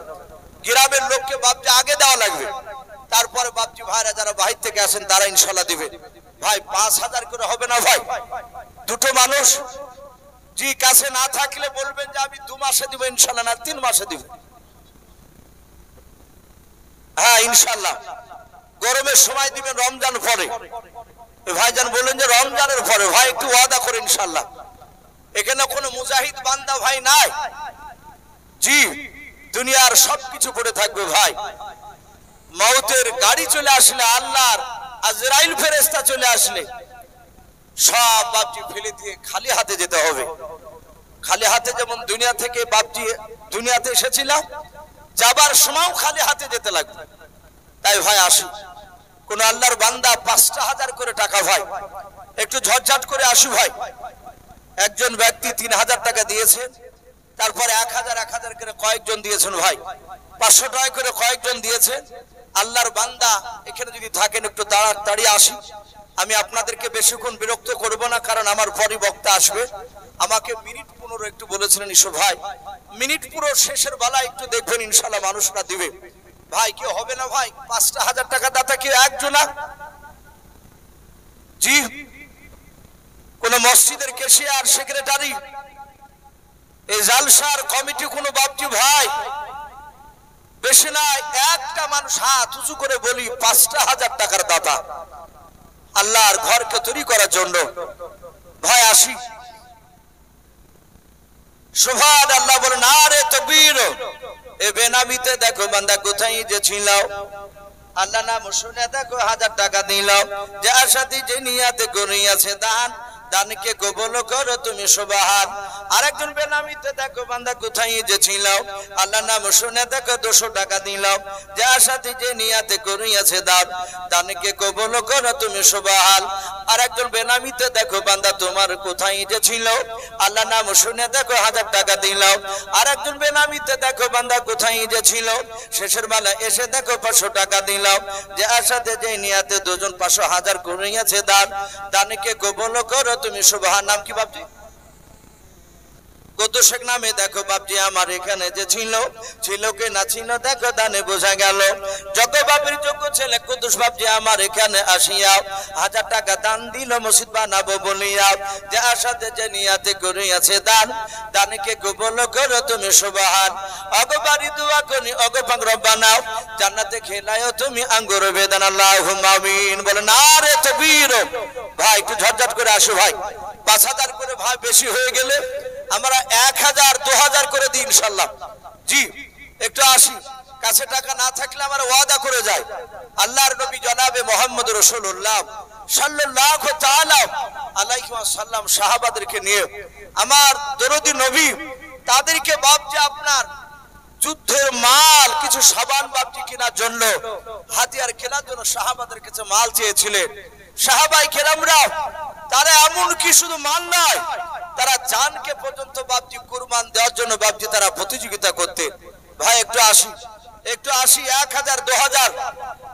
গ্রামের লোককে বাপজি আগে দেওয়া লাগবে, তারপরে বাপজি ভাইরা যারা বাইরে থেকে আসেন তারা ইনশাআল্লাহ দিবে। ভাই 5,000 করে হবে না ভাই? দুটো মানুষ জি কাছে না থাকলে বলবেন যে আমি 2 মাসে দিব ইনশাআল্লাহ, না 3 মাসে দিব। হ্যাঁ ইনশাআল্লাহ গরমের সময় দিবেন, রমজান পরে। ভাইজান বলেন যে রমজানের পরে, ভাই একটু ওয়াদা করে ইনশাআল্লাহ। এখানে কোনো মুজাহিদ বান্দা ভাই নাই। জি দুনিয়ার সবকিছু পড়ে থাকবে ভাই, মওতের গাড়ি চলে আসলে, আল্লাহর আজরাইল ফেরেশতা চলে আসলে সব বাপজি ফেলে দিয়ে খালি হাতে যেতে হবে। খালি হাতে যেমন দুনিয়া থেকে বাপজি দুনিয়াতে এসেছিলাম, যাবার সময়ও খালি হাতে যেতে লাগবে। তাই ভাই আসি, কোন আল্লাহর বান্দা 5,000 করে টাকা ভাই একটু ঝটঝট করে আসু ভাই। একজন ব্যক্তি 3,000 টাকা দিয়েছেন, তারপরে 1,000 করে কয়েকজন দিয়েছেন ভাই, 500 টাকা করে কয়েকজন দিয়েছেন। আল্লাহর বান্দা এখানে যদি থাকেন একটু তাড়াতাড়ি আসি। আমি আপনাদেরকে বেশিক্ষণ বিরক্ত করব না, কারণ আমার পরে বক্তা আসবে। আমাকে মিনিট 15 একটু বলেছিলেন ইসু ভাই, মিনিট পুরো শেষের বেলা একটু দেখবেন ইনশাআল্লাহ মানুষরা দিবে। ভাই কেউ হবে না ভাই 5,000 টাকা দাতা কেউ একজনা? জি কোন মসজিদের ক্যাশিয়ার সেক্রেটারি, এই জালসার কমিটি কোনো বাপজি ভাই বেশি নাই, একটা মানুষ হাত উঁচু করে বলি ৫,০০০ টাকার দাতা আল্লাহর ঘরকে তৈরি করার জন্য। ভাই আসি, সুবহানাল্লাহ বলেন, নারে তাকবীর। এ বেনামিতে দেখো বান্দা কোথায় যে ছিল, আল্লাহ নাম শুনে দেখো ১০০০ টাকা দিল, যার সাথে যে নিয়াতে করিয়াছে দান, দানকে কবুল করো তুমি সুবহান। আরেকজন বেনামিতে দেখো বান্দা কোথায় যে ছিল, আল্লাহ নাম শুনে দেখো ২০০ টাকা দিল, যার সাথে যে নিয়াতে করিয়াছে দান, দানকে কবুল করো তুমি সুবহান। আরেকজন বেনামিতে দেখো বান্দা তোমার কোথায় যে ছিল, আল্লাহ নাম শুনে দেখো ১০০০ টাকা দিল। আরেকজন বেনামিতে দেখো বান্দা কোথায় যে ছিল, শেষের বেলা এসে দেখো ৫০০ টাকা দিল, যার সাথে যে নিয়াতে দুজন ৫০০,০০০ করিয়াছে দান, দানকে কবুল করো তুমি সুবহান। নাম কি বাপজি? কত শেখ নামে দেখো বাপজি আমার এখানে যে ছিল, ছিল কে না ছিল দেখো দানে বোঝা গেল। যত বাপের যোগ্য ছেলে কুদ্দুস বাপজি আমার এখানে আসিয়া ১০০০ টাকা দান দিল মসজিদ বানাবো বলিয়া, যার সাথে যে নিয়াতে করিয়াছে দান, দানকে কবুল করো তুমি সুবহান। অগো বাড়ি দোয়া করি অগো পাক রব্বানা, জান্নাতে খেলায়ও তুমি আঙ্গুর বেদান, আল্লাহুম্মা আমিন। বলে নারে তাকবীর। ভাই একটু ঝটঝট করে আসো ভাই, ৫,০০০ করে ভাই বেশি হয়ে গেলে আমরা ১,০০০ ২,০০০ করে দিই ইনশাআল্লাহ। জি একটু আসি, কাছে টাকা না থাকলে আমরা ওয়াদা করে যাই। আল্লাহর নবী জনাবে মুহাম্মদ রাসূলুল্লাহ সাল্লাল্লাহু তাআলা আলাইহি ওয়াসাল্লাম সাহাবাদেরকে নিয়ে, আমার দরদি নবী তাদেরকে বাপজি আপনার যুদ্ধের মাল কিছু সাবান বাপজি কেনার জন্য, হাতিয়ার কেনার জন্য সাহাবাদের কাছে মাল চেয়েছিলেন। সাহাবায়ে কেরামরা তারা এমন কি শুধু মাল নয়, তারা জানকে পর্যন্ত বাপজি কুরবান দেওয়ার জন্য বাপজি তারা প্রতিযোগিতা করতেন। ভাই একটু আসি, একটু আসি, ১,০০০ ২,০০০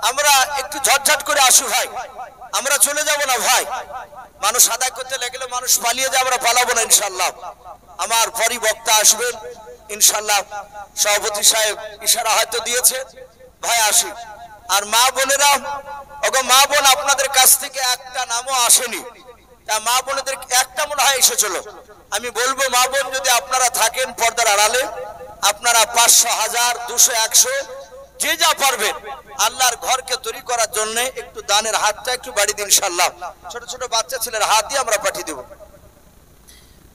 আমরা একটু ঝটঝট করে আসি ভাই, আমরা চলে যাব না ভাই। মানুষ আদায় করতে লাগলে মানুষ পালিয়ে যায়, আমরা পালাবো না ইনশাআল্লাহ। আমার পরই বক্তা আসবেন ইনশাআল্লাহ, সভাপতি সাহেব ইশারা হয়তো দিয়েছে। ভাই আসি। আর মা বোনেরা, ওগো মা বোন আপনাদের কাছ থেকে একটা নামও আসেনি, তা মা বোনদের একটা মনে হয় এসেছিল। আমি বলবো মা বোন যদি আপনারা থাকেন পর্দার আড়ালে, আপনারা ৫০০, ১,০০০, ২০০, ১০০ যে যা পারবেন আল্লাহর ঘরকে তৈরি করার জন্য একটু দানের হাতটা একটু বাড়ি দিন ইনশাআল্লাহ। ছোট ছোট বাচ্চা ছেলের হাত দিয়ে আমরা পাঠিয়ে দেব।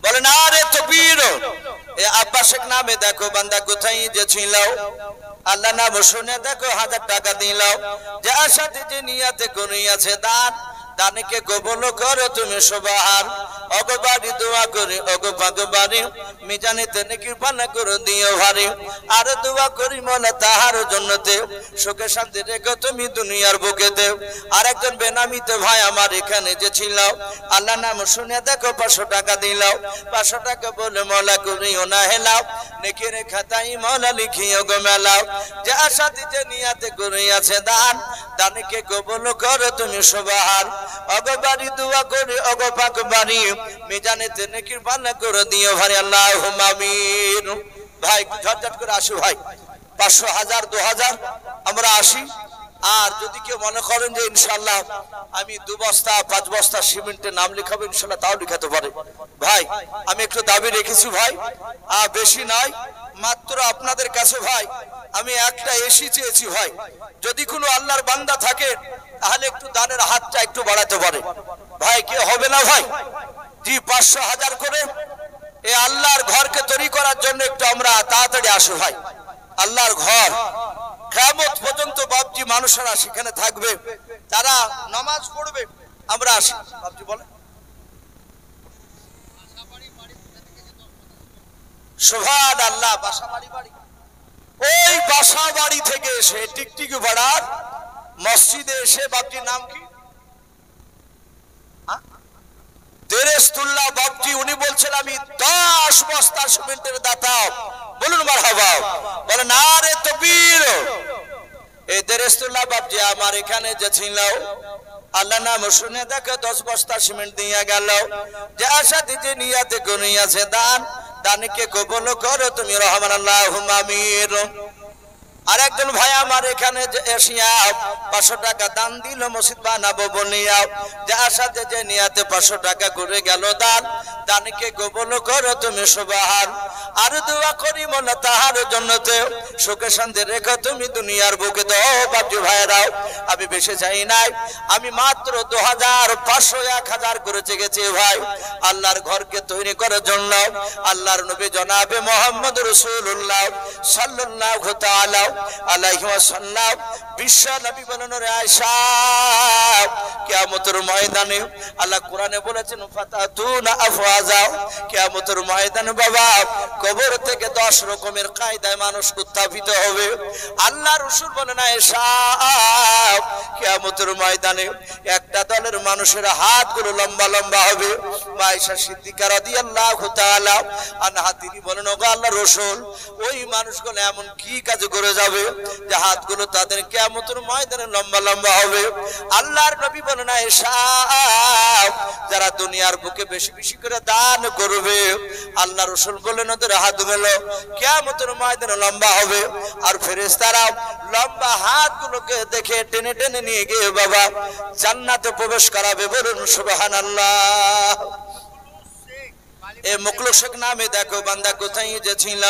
বলে না রে তাকবীর। এ আব্বা শেখ নামে দেখো বান্দা কোথায় যে ছিল, আল্লাহ নাম শুনে দেখো ১০০০ টাকা দিল, যার সাথে যে নিয়াতে করিয়াছে দান, দানকে কবুল করো তুমি সুবহান। ওগো বাড়ি দোয়া করি ওগো পাক বাড়ি, মিজানেতে নেকির পানা করে দিও ভারী। আর দোয়া করি মোলা তাহার জন্নতে, সুখে শান্তি রেখো তুমি দুনিয়ার বুকেতে। আরেকজন বেনামিতে ভাই আমার এখানে যে ছিল, আল্লাহ নাম শুনে দেখো ৫০০ টাকা দিল, ৫০০ টাকা বলে মোলা করিও না হেলাও, নেকির খাতায় মোলা লিখিও গো মেলাও। যার সাথে যে নিয়াতে করিয়াছে দান, দানকে কবুল করো তুমি সুবহান। ওগো বাড়ি দোয়া করি ওগো পাক বাড়ি, মিজানেতে নেকির পানা করে দিও ভারী, আল্লাহুম্মা আমিন। ভাই ঝটঝট করে আসো ভাই, ৫০০, ১,০০০, ২,০০০ আমরা আসি। আর যদি কেউ মনে করেন যে ইনশাআল্লাহ আমি ২ বস্তা ৫ বস্তা সিমেন্টের নাম লিখাবো ইনশাআল্লাহ, তাও লিখাতে পারে। ভাই আমি একটু দাবি রেখেছি ভাই, বেশি নয়, মাত্র আপনাদের কাছে ভাই আমি একটা এসি চেয়েছি ভাই। যদি কোনো আল্লাহর বান্দা থাকে তাহলে একটু দানের হাতটা একটু বাড়াতে পারে ভাই, কি হবে না ভাই? জি ৫০০, ১,০০০ করে এই আল্লাহর ঘরকে তৈরি করার জন্য একটু আমরা তাড়াতাড়ি আসো ভাই। আল্লাহর ঘর কিয়ামত পর্যন্ত বাপজি মানুষেরা সেখানে থাকবে, তারা নামাজ পড়বে, আমরা আসি। বাপজি বলে সুবহানাল্লাহ, বাসা বাড়ি বাড়ি, ওই বাসা বাড়ি থেকে এসে টিকটিকি ভাড়ার মসজিদে এসে বাপজির নাম কি? দেরেস্তুল্লাহ বাপজি, উনি বলছেন আমি ১০ বস্তা সিমেন্টের দাতা, বলুন মারহাবা। বলে না রে তাকবীর। এই দেরেস্তুল্লাহ বাপজি আমার এখানে যে ছিল, আল্লাহ নাম শুনে দেখো ১০ বস্তা সিমেন্ট দিয়ে গেল, যার সাথে যে নিয়াতে করিয়াছে দান, দানকে কবুল করো তুমি রহমান, আল্লাহুম্মা আমিন। আর একজন ভাই আমার এখানে এসিয়া 500 টাকা দান দিল মসজিদ বানাবো বলিয়া, যার সাথে যে নিয়াতে 500 টাকা করে গেল দান, দানকে কবুল করো তুমি সুবহান। আর দোয়া করি মোলা তাহার জন্নতে সুখে শান্তি রেখো তুমি দুনিয়ার বুকে। দাও বাপজি ভাইরাও, আমি বেশি চাই নাই, আমি মাত্র 2500 1000 করে চেয়েছি ভাই আল্লাহর ঘরকে তৈরি করার জন্য। আল্লাহর নবী জনাবে মুহাম্মদ রাসূলুল্লাহ সাল্লাল্লাহু তাআলা আলাইহি ওয়াসাল্লাম বিশ্ব নবী বলেন, রে আয়েশা কিয়ামতের ময়দানে আল্লাহ কোরআনে বলেছেন ফাতাতুনা আফওয়াজা, কিয়ামতের ময়দানে বাবা কবর থেকে 10 রকমের কায়দায় মানুষ উত্থাপিত হবে। আল্লাহ রাসূল বলেন, আয়েশা কিয়ামতের ময়দানে একটা দলের মানুষের হাতগুলো লম্বা লম্বা হবে। আয়েশা সিদ্দিকা রাদিয়াল্লাহু তাআলা আনহা তিনি বলেন, ওগো আল্লাহর রাসূল, ওই মানুষগুলো এমন কি কাজ করে যাবে যে হাতগুলো তাদের কিয়ামতের ময়দানে লম্বা লম্বা হবে? আল্লাহর নবী বলেন, আয়েশা যারা দুনিয়ার বুকে বেশি বেশি করে দান করবে, আল্লাহ রাসূল বলেন ওদের হাতগুলো কিয়ামতের ময়দানে লম্বা হবে। আর ফেরেশতারা লম্বা হাতগুলোকে দেখে টেনে টেনে নিয়ে গিয়ে বাবা জান্নাতে প্রবেশ করাবে। বলুন সুবহানাল্লাহ। এ মুকলুক শেখ নামে দেখো বান্দা কোথায় যে ছিল,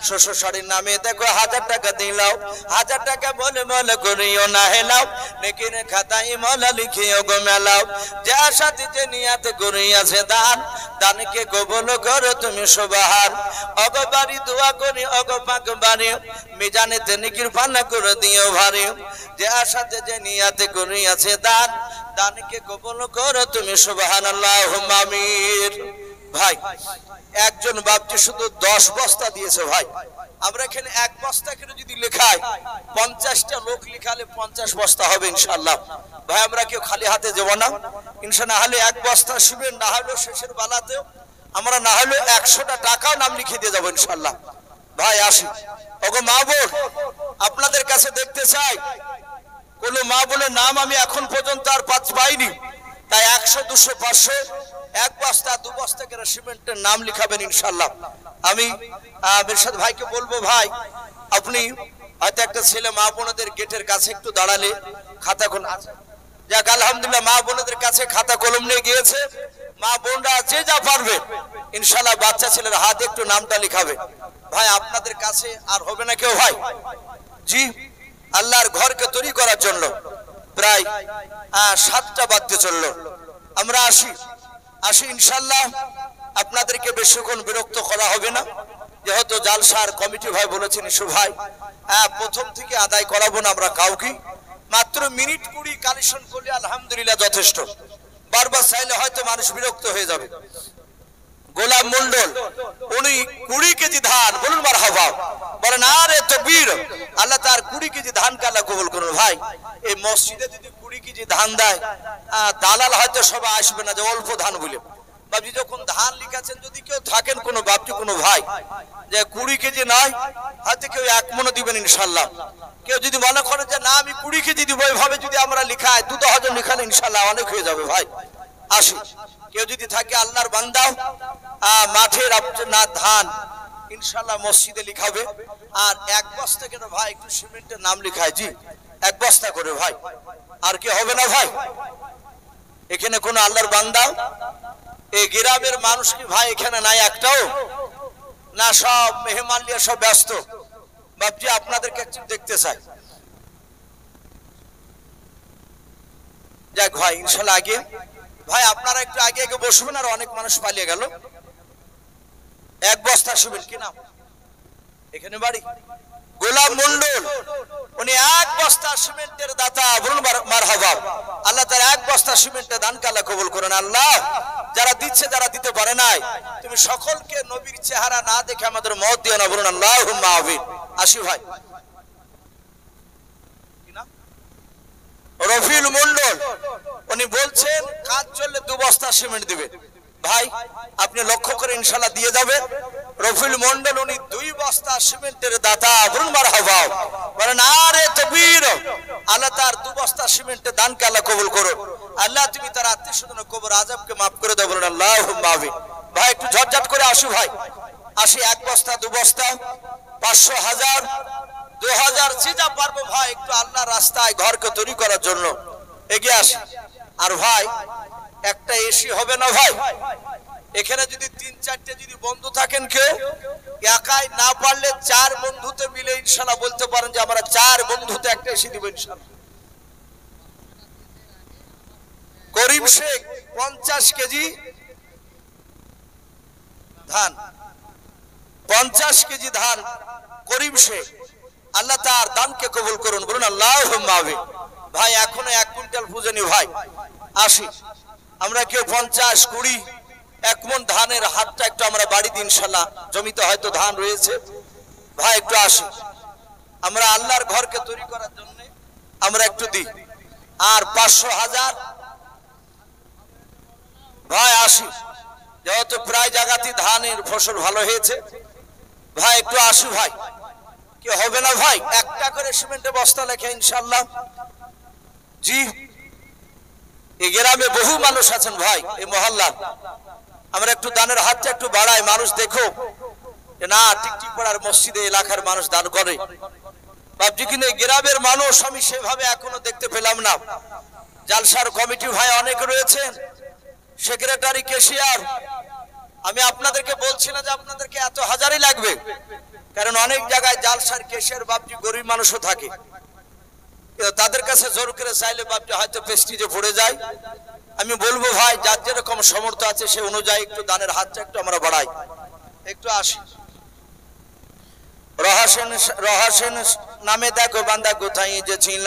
শ্বশুর শাড়ির নামে দেখো 1000 টাকা দিলাও, 1000 টাকা বলে মল করিও না হেলাও, নেকির খাতায় মলা লিখিও গো মেলাও। যার সাথে যে নিয়াত করিয়াছে দান, দানকে কবুল করো তুমি সুবহান। অগো বাড়ি দোয়া করি অগো পাক বাড়ি, মিজানেতে নেকির পানা করে দিও ভারী। যার সাথে যে নিয়াত করিয়াছে দান, দানকে কবুল করো তুমি সুবহানাল্লাহুম্মা আমিন। ভাই একজন বাপজি শুধু 10 বস্তা দিয়েছে ভাই। আমরা এখানে 1 বস্তা করে যদি লেখাই 50টা লোক লিখালে 50 বস্তা হবে ইনশাআল্লাহ। ভাই আমরা কেউ খালি হাতে যাব না ইনশাআল্লাহ। হলে 1 বস্তা শিবেন, না হলে শেষের বেলাতেও আমরা না হলে 100টা টাকাও নাম লিখে দিয়ে যাব ইনশাআল্লাহ। ভাই আসি। ওগো মা বোন, আপনাদের কাছে দেখতে চাই কোন মা বোনের নাম আমি এখন পর্যন্ত আর পাইনি। তাই 100 200 500 1 বস্তা 2 বস্তা করে সিমেন্টের নাম লিখাবেন ইনশাআল্লাহ। আমি মিরশাদ ভাইকে বলবো, ভাই আপনি হয়তো একটা ছেলে মা বোনদের গেটের কাছে একটু দাঁড়ালে খাতা কলম আছে, যাক আলহামদুলিল্লাহ মা বোনদের কাছে খাতা কলম নিয়ে গিয়েছে। মা বোনরা যে যা পারবে ইনশাআল্লাহ বাচ্চা ছেলের হাতে একটু নামটা লিখাবে। ভাই আপনাদের কাছে আর হবে না কেউ? ভাই জি, আল্লাহর ঘরকে তৈরি করার জন্য প্রায় 7টা বাজতে চললো। আমরা আসি ইনশাআল্লাহ। আপনাদেরকে বেশিক্ষণ বিরক্ত করা হবে না, যেহেতু জালসার কমিটি ভাই বলেছেন ইসু ভাই প্রথম থেকে আদায় করাবো না আমরা কাউকে, মাত্র মিনিট 20 কালেকশন করলে আলহামদুলিল্লাহ যথেষ্ট। বারবার চাইলে হয়তো মানুষ বিরক্ত হয়ে যাবে। গোলাম মন্ডল উনি 20 কেজি ধান, বলুন মারহাবা, বলেন আরে তাকবীর। আল্লাহ তার 20 কেজি ধান কালা কবুল করুন। ভাই এই মসজিদে যদি 20 কেজি ধান দেয়, দালাল হয়তো সবাই আসবে না যে অল্প ধান বলে। বাবজি যখন ধান লিখাছেন, যদি কেউ থাকেন কোনো বাপজি কোনো ভাই যে 20 কেজি নয়, হয়তো কেউ 1 মণ দিবেন ইনশাআল্লাহ। কেউ যদি মনে করে যে না আমি 20 কেজি দিব, এইভাবে যদি আমরা লিখাই 2-10 জন লিখালে ইনশাআল্লাহ অনেক হয়ে যাবে। ভাই আসি। কেউ যদি থাকে আল্লাহর বান্দা মাঠের না ধান ইনশাআল্লাহ মসজিদে লিখাবে। আর 1 বস্তা করে ভাই একটু সিমেন্টের নাম লিখায়। জি 1 বস্তা করে ভাই। আর কি হবে না ভাই? এখানে কোন আল্লাহর বান্দা এই গ্রামের মানুষ কি ভাই এখানে নাই একটাও? না সব মেহমান নিয়ে সব ব্যস্ত? বাপজি আপনাদেরকে একটু দেখতে চাই। যাক ভাই ইনশাআল্লাহ আগে ভাই আপনারা একটু আগে আগে বসবেন। আর অনেক মানুষ পালিয়ে গেল। 1 বস্তা সিমেন্ট, কি নাম এখানে বাড়ি? গোলাম মন্ডল, উনি 1 বস্তা সিমেন্টের দাতা। বলুন মারহাবা। আল্লাহ তার 1 বস্তা সিমেন্টের দান কালা কবুল করেন। আল্লাহ যারা দিচ্ছে যারা দিতে পারে নাই, তুমি সকলকে নবীর চেহারা না দেখে আমাদের মত দিও না। বলুন আল্লাহুম্মা আমিন। আসি ভাই। রফিউল মন্ডল উনি বলছেন কাজ চললে 2 বস্তা সিমেন্ট দিবে। ভাই আপনি লক্ষ্য করে ইনশাআল্লাহ দিয়ে যাবেন। রফিউল মন্ডল উনি 2 বস্তা সিমেন্টের দাতা। বলুন মারহাবা, বলেন আরে তাকবীর। আল্লাহ তার 2 বস্তা সিমেন্টের দানকে আল্লাহ কবুল করো। আল্লাহ তুমি তার আত্মীয়স্বজন কবর আযাবকে maaf করে দাও। বলুন আল্লাহুম্মা আমিন। ভাই একটু ঝটঝট করে আসু ভাই। আসি। 1 বস্তা 2 বস্তা 500 1000 2000 চিজা পারবো ভাই একটু আল্লাহর রাস্তায় ঘরকে তৈরি করার জন্য এগিয়ে আসি। আর ভাই একটা এসি হবে না ভাই, এখানে যদি 3-4টে যদি বন্ধু থাকেন, কেউ একাই না পারলে 4 বন্ধুতে মিলে ইনশাআল্লাহ বলতে পারেন যে আমরা 4 বন্ধুতে একটা এসি দিব ইনশাআল্লাহ। করিম শেখ 50 কেজি ধান, 50 কেজি ধান করিম শেখ, আল্লাহ তার দানকে কবুল করুন, বলুন আল্লাহুম্মা আমিন। ভাই এখনো 1 কুইন্টাল পূজনী ভাই, আসি আমরা কেউ 50, 20, 1 মণ ধানের হাতটা একটু আমরা বাড়ি দিই ইনশাআল্লাহ। জমিতে হয়তো ধান রয়েছে ভাই, একটু আসি আমরা আল্লাহর ঘরকে তৈরি করার জন্য আমরা একটু দিই। আর 500, 1000 ভাই আসি, যেহেতু প্রায় জায়গাতে ধানের ফসল ভালো হয়েছে ভাই একটু আসি ভাই, কি হবে না ভাই? 1টা করে সিমেন্টের বস্তা লেখে ইনশাআল্লাহ। জি এই গ্রামে বহু মানুষ আছেন ভাই, এই মহল্লা আমরা একটু দানের হাতটা একটু বাড়াই, মানুষ দেখো না টিকটিক পাড়ার মসজিদে এলাকার মানুষ দান করে ভাবছি, কিন্তু এই গ্রামের মানুষ আমি সেভাবে এখনো দেখতে পেলাম না। জালসার কমিটি ভাই অনেক রয়েছেন, সেক্রেটারি, ক্যাশিয়ার, আমি আপনাদেরকে বলছি না যে আপনাদেরকে এত হাজারই লাগবে, কারণ অনেক জায়গায় জালসার ক্যাশিয়ার বাপজি গরিব মানুষও থাকে, তাদের কাছে জোর করে চাইলে বাপজি হয়তো প্রেস্টিজে পড়ে যায়। আমি বলবো ভাই যার যেরকম সামর্থ্য আছে সে অনুযায়ী একটু দানের হাতটা একটু আমরা বাড়াই, একটু আসি। রহাসেন নামে দেখো বান্দা কোথায় যে ছিল,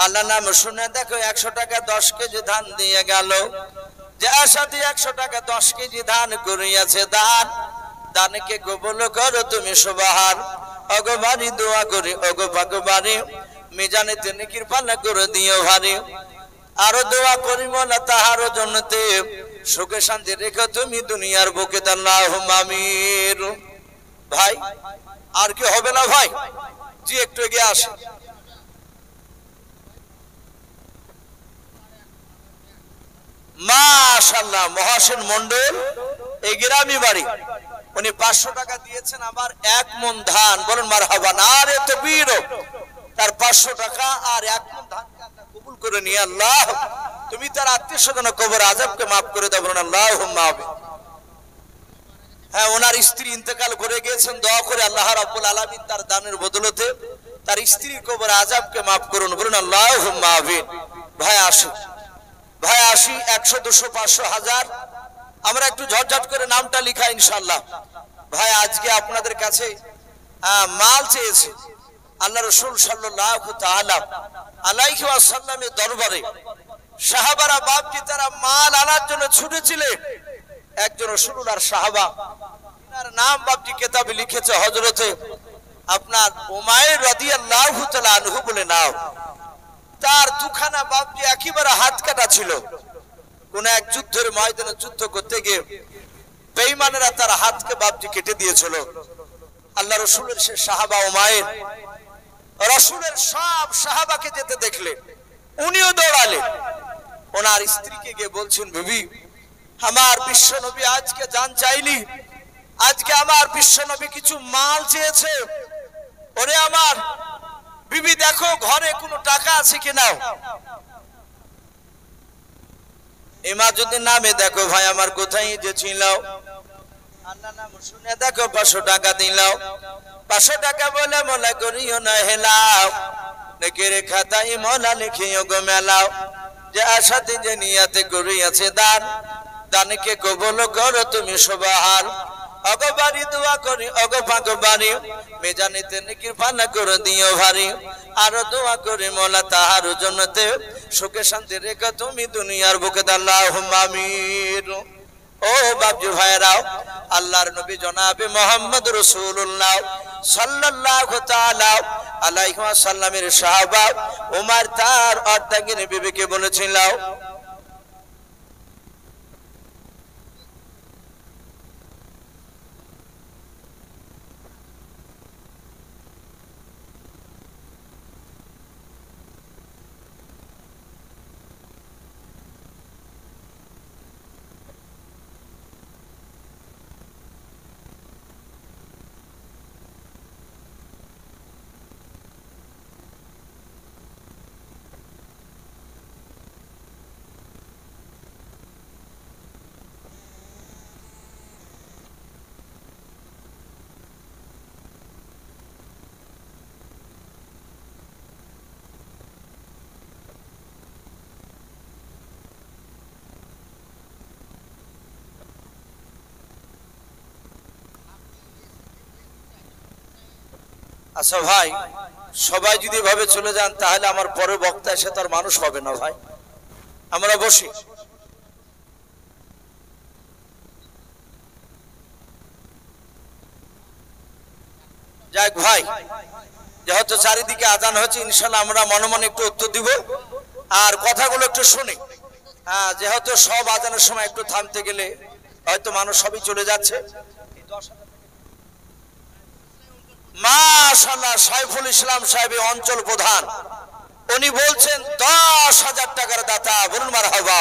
আল্লাহ নাম শুনে দেখো 100 টাকা 10 কেজি ধান দিয়ে গেল, যে আশাতে 100 টাকা 10 কেজি ধান করিয়াছে দান, দানকে কবুল করো তুমি সুবহান। ওগো বাড়ি দোয়া করি ওগো ভগবানে, মিজানেতে নেকির পাল্লা করে দিও ভারী, আরো দোয়া করি মোলা তাহার জন্নতে, সুখে শান্তি রেখো তুমি দুনিয়ার বুকে, আল্লাহুম্মা আমিন। ভাই আর কি হবে না ভাই? জি একটু এগিয়ে আসে। মাশাআল্লাহ মহাসেন মন্ডল এই গ্রামী বাড়ি, উনি 500 টাকা দিয়েছেন আবার 1 মণ ধান, বলুন মারহাবা, নারে তাকবীর। তার 500 টাকা আর 1 মণ ধান কবুল করে নিয়ে আল্লাহ তুমি তার আত্মীয় স্বজন কবর আযাবকে maaf করে দাও, বলুন আল্লাহুম্মা আমিন। হ্যাঁ ওনার স্ত্রী ইন্তেকাল করে গিয়েছেন, দোয়া করে আল্লাহ রাব্বুল আলামিন তার দানের বদলতে তার স্ত্রীর কবর আযাবকে maaf করুন, বলুন আল্লাহুম্মা আমিন। ভাই আসি, ভাই আসি, 100, 200, 500, 1000 আমরা একটু ঝটঝট করে নামটা লিখা ইনশাআল্লাহ। ভাই আজকে আপনাদের কাছে মাল চেয়েছি, আল্লাহ রাসূল সাল্লাল্লাহু তাআলা আলাইহি ওয়াসাল্লামের দরবারে সাহাবারা বাপজি তারা মাল আনার জন্য ছুটেছিলেন। একজন রাসূলুল্লাহর সাহাবা, তার নাম বাপজি কিতাবে লিখেছে হযরতে আপনার উমাইর রাদিয়াল্লাহু তাআলা আনহু বলে নাও। তার দুখানা বাপজি একেবারে হাত কাটা ছিল, কোন এক যুদ্ধের ময়দানে যুদ্ধ করতে গিয়ে বেঈমানেরা তার হাতকে বাপজি কেটে দিয়েছিল। আল্লাহ রাসূলের সে সাহাবা উমাইর রাসূলের সব সাহাবাকে যেতে দেখলেন, উনিও দৌড়ালেন। ওনার স্ত্রীকে গিয়ে বলছেন, বিবি আমার বিশ্ব নবী আজকে জান চাইলি, আজকে আমার বিশ্ব নবী কিছু মাল চেয়েছে। ওরে আমার বিবি দেখো ঘরে কোনো টাকা আছে কিনা। ইমাজুদ্দিন নামে দেখো ভাই আমার কোথায় যে ছিল, আল্লাহ নাম শুনে দেখো 500 টাকা দিলাও, 500 টাকা বলে মোলা করিও না হেলাও, নেকের খাতায় মোলা লিখিও গো মেলাও, যে আশাতে যে নিয়াতে করিয়াছে দান, দানকে কবুল করো তুমি সুবহান। ওগো বাড়ি দোয়া করি ওগো ভগবানে, মিজানেতে নেকির পাল্লা করে দিও ভারী, আরো দোয়া করি মোলা তাহার জন্নতে, সুখে শান্তি রেখো তুমি দুনিয়ার বুকে, আল্লাহুম্মা আমিন। ও বাপজি ভাইরাও, আল্লাহর নবী জনাবে মুহাম্মদ রাসূলুল্লাহ সাল্লাল্লাহু তাআলা আলাইহি ওয়াসাল্লামের সাহাবা ওমর তার অর্ধাঙ্গিনী বিবিকে বলেছিল, আচ্ছা ভাই, সবাই যদি ভাবে চলে যান তাহলে আমার পরের বক্তা এসে তো আর মানুষ হবে না ভাই। আমরা বসি। যাক ভাই, যেহেতু চারিদিকে আজান হচ্ছে, ইনশাল্লাহ আমরা মনে মনে একটু উত্তর দিব আর কথাগুলো একটু শুনি। হ্যাঁ, যেহেতু সব আজানের সময় একটু থামতে গেলে হয়তো মানুষ সবই চলে যাচ্ছে। মাশাআল্লাহ, সাইফুল ইসলাম সাহেব অঞ্চল প্রধান, উনি বলছেন 10,000 টাকার দাতা। বলুন মারহাবা।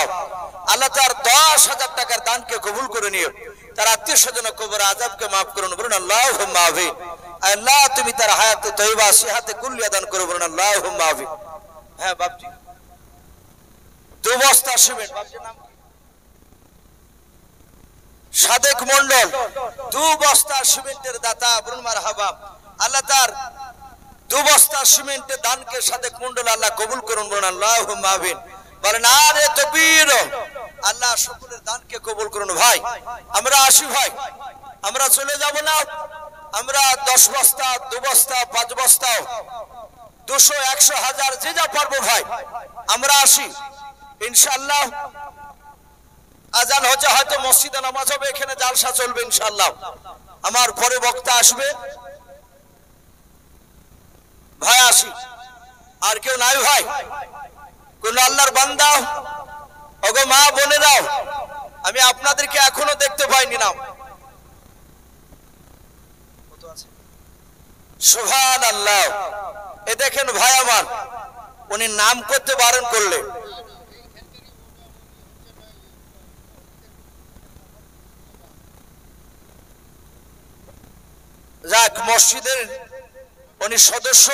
আল্লাহ তার 10,000 টাকার দানকে কবুল করে নিও, তার আত্মীয় স্বজন কবর আযাবকে মাফ করুন। বলুন আল্লাহুম্মা আমিন। আল্লাহ তুমি তার হায়াতে তয়্যিবা সিহাতে কুল্লিয়া দান করো। বলুন আল্লাহুম্মা আমিন। হ্যাঁ বাপজি, 2 বস্তা সিমেন্ট। বাপজির নাম কি? সাদেক মন্ডল, 2 বস্তা সিমেন্টের দাতা। বলুন মারহাবা। আল্লাহ তার 2 বস্তা সিমেন্টের দানকে সাদেক মন্ডল আল্লাহ কবুল করুন। বলুন আল্লাহুম্মা আমিন। বলেন আরে তাকবীর। আল্লাহ সকলের দানকে কবুল করুন। ভাই আমরা আসি ভাই, আমরা চলে যাব না। আমরা 10 বস্তা, 2 বস্তা, 5 বস্তা, 200, 100, 1000 যে যা পারবো ভাই আমরা আসি ইনশাআল্লাহ। আজান হচ্ছে, হয়তো মসজিদে নামাজ হবে, এখানে জালসা চলবে ইনশাআল্লাহ। আমার পরে বক্তা আসবে ভাই। আসি। আর কেউ নাই ভাই? কোন আল্লাহর বান্দা? ওগো মা বোনেরাও, আমি আপনাদেরকে এখনো দেখতে পাইনি। নাম সুবহানাল্লাহ। এ দেখেন ভাই আমার, উনি নাম করতে বারণ করলে। যাক, মসজিদের উনি সদস্য,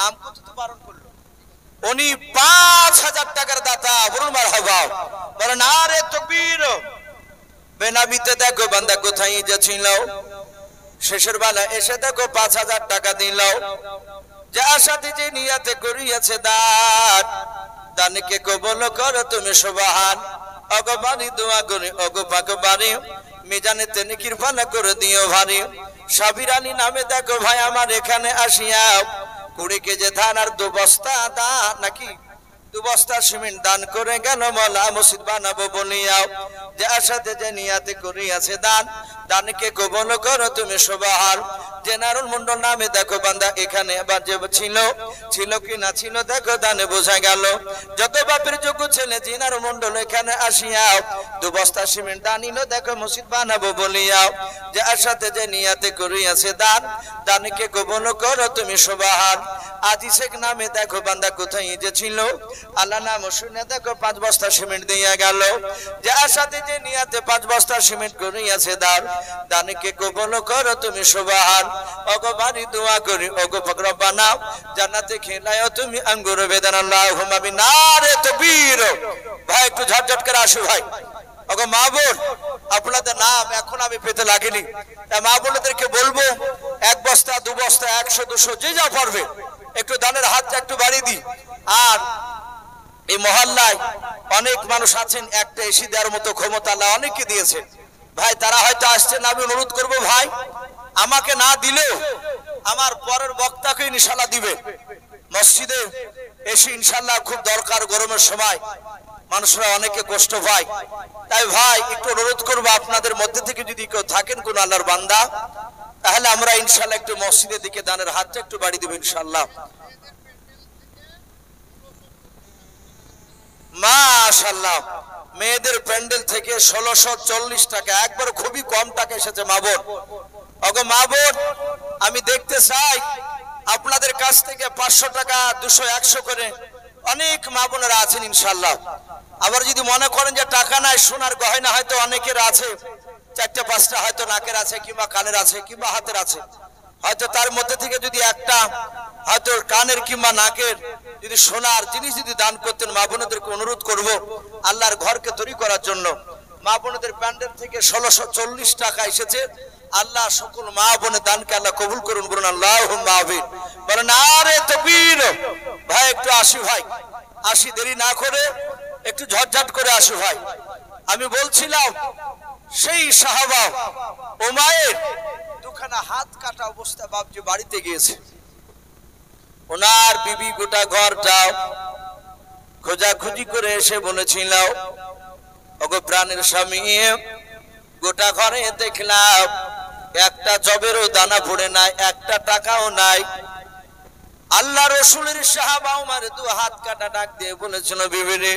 নাম করতে তো বারণ করলো। উনি 5,000 টাকার দাতা। বলুন মারহাবা। বলেন আরে তাকবীর। বেনাবিতে দেখো বান্দা কোথায় যাচ্ছিল, শেষের বেলা এসে দেখো 5,000 টাকা দিল। যে আশাতে যে নিয়াতে করিয়াছে দান, দানকে কবুল করো তুমি সুবহান। ওগো বাড়ি দোয়া করি, ওগো পাক বাড়ি মিজানে তেনে কিরপানা করে দিও ভারী। সাবির আলী নামে দেখো ভাই আমার এখানে আসিয়া 20 কেজি ধান আর 2 বস্তা দান, নাকি 2 বস্তা সিমেন্ট দান করে গেল। মওলা মসজিদ বানাবো বলিয়া যে আশাতে যে নিয়াতে করিয়াছে দান, দানকে কবুল করো তুমি সুবহান। জেনারুল মন্ডল নামে দেখো বান্দা এখানে আবার যে ছিল কি না ছিল দেখো দানে বোঝা গেল। যত বাপের যোগ্য ছেলে জেনারুল মন্ডল এখানে আসিয়া 2 বস্তা সিমেন্ট দানিল দেখো মসজিদ বানাবো বলিয়া যে আশাতে যে নিয়াতে করিয়াছে দান, দানকে কবুল করো তুমি সুবহান। আজি শেখ নামে দেখো বান্দা কোথায় যে ছিল, আল্লাহ নাম শুনে দেখো 5 বস্তা সিমেন্ট দিয়া গেল। যে আশাতে যে নিয়াতে 5 বস্তা সিমেন্ট করিয়াছে দান, দানকে কবুল করো তুমি সুবহান। ওগো বাড়ি দোয়া করি, ওগো রব্বানা জান্নাতে খেলায়ও তুমি আঙ্গুর বেদান। আল্লাহুম্মা আমিন। নারে তাকবীর। ভাই একটু ঝটঝট করে আসো ভাই। ওগো মা বোন, আপনাদের নাম এখন আমি পেতে লাগিনি, তাই মা বোনদেরকে বলবো 1 বস্তা, 2 বস্তা, 100, 200 যে যা পারবে একটু দানের হাতটা একটু বাড়িয়ে দিই। আর এই মহল্লায় অনেক মানুষ আছেন, একটা এসি দেওয়ার মতো ক্ষমতা আল্লাহ অনেককে দিয়েছে ভাই, তারা হয়তো আসছেন। আমি অনুরোধ করবো ভাই, আমাকে না দিলেও আমার পরের বক্তাকে ইনশাআল্লাহ দিবে। মসজিদে এসে ইনশাআল্লাহ খুব দরকার, গরমের সময় মানুষরা অনেকে কষ্ট পায়। তাই ভাই একটু অনুরোধ করবো, আপনাদের মধ্যে থেকে যদি কেউ থাকেন কোন আল্লাহর বান্দা, তাহলে আমরা ইনশাআল্লাহ একটু মসজিদের দিকে দানের হাতটা একটু বাড়িয়ে দিব ইনশাআল্লাহ। মাশাআল্লাহ, মেয়েদের প্যান্ডেল থেকে 1640 টাকা, একবার খুবই কম টাকা এসেছে মা বোন। ওগো মা বোন, আমি দেখতে চাই আপনাদের কাছ থেকে 500 টাকা, 200, 100 করে অনেক মা বোনেরা আছেন ইনশাআল্লাহ। আবার যদি মনে করেন যে টাকা নাই, সোনার গয়না হয়তো অনেকের আছে, 4টা 5টা হয়তো নাকের আছে, কিংবা কানের আছে, কিংবা হাতের আছে, হয়তো তার মধ্যে থেকে যদি একটা হয়তো কানের কিংবা নাকের যদি সোনার জিনিস যদি দান করতেন, মা বোনদেরকে অনুরোধ করব আল্লাহর ঘরকে তৈরি করার জন্য। মা বোনদের প্যান্ডেল থেকে 1640 টাকা এসেছে। আল্লাহ সকল মা বোনের দানকে আল্লাহ কবুল করুন। বলুন আল্লাহুম্মা আমিন। বলেন আরে তাকবীর। ভাই একটু আসি ভাই, আসি, দেরি না করে একটু ঝটঝট করে আসি ভাই। আমি বলছিলাম সেই সাহাবা উমাইর 2খানা দুখানা হাত কাটা অবস্থা বাপজি বাড়িতে গিয়েছে। ওনার বিবি গোটা ঘরটা খোঁজাখুঁজি করে এসে বলেছিল, ওগো প্রাণের স্বামী, গোটা ঘরে দেখলাম একটা জবেরও দানা পড়ে নাই, একটা টাকাও নাই। আল্লাহ রসুলের সাহাবা ওমর দু হাত কাটা ডাক দিয়ে বলেছিল, বিবি রে,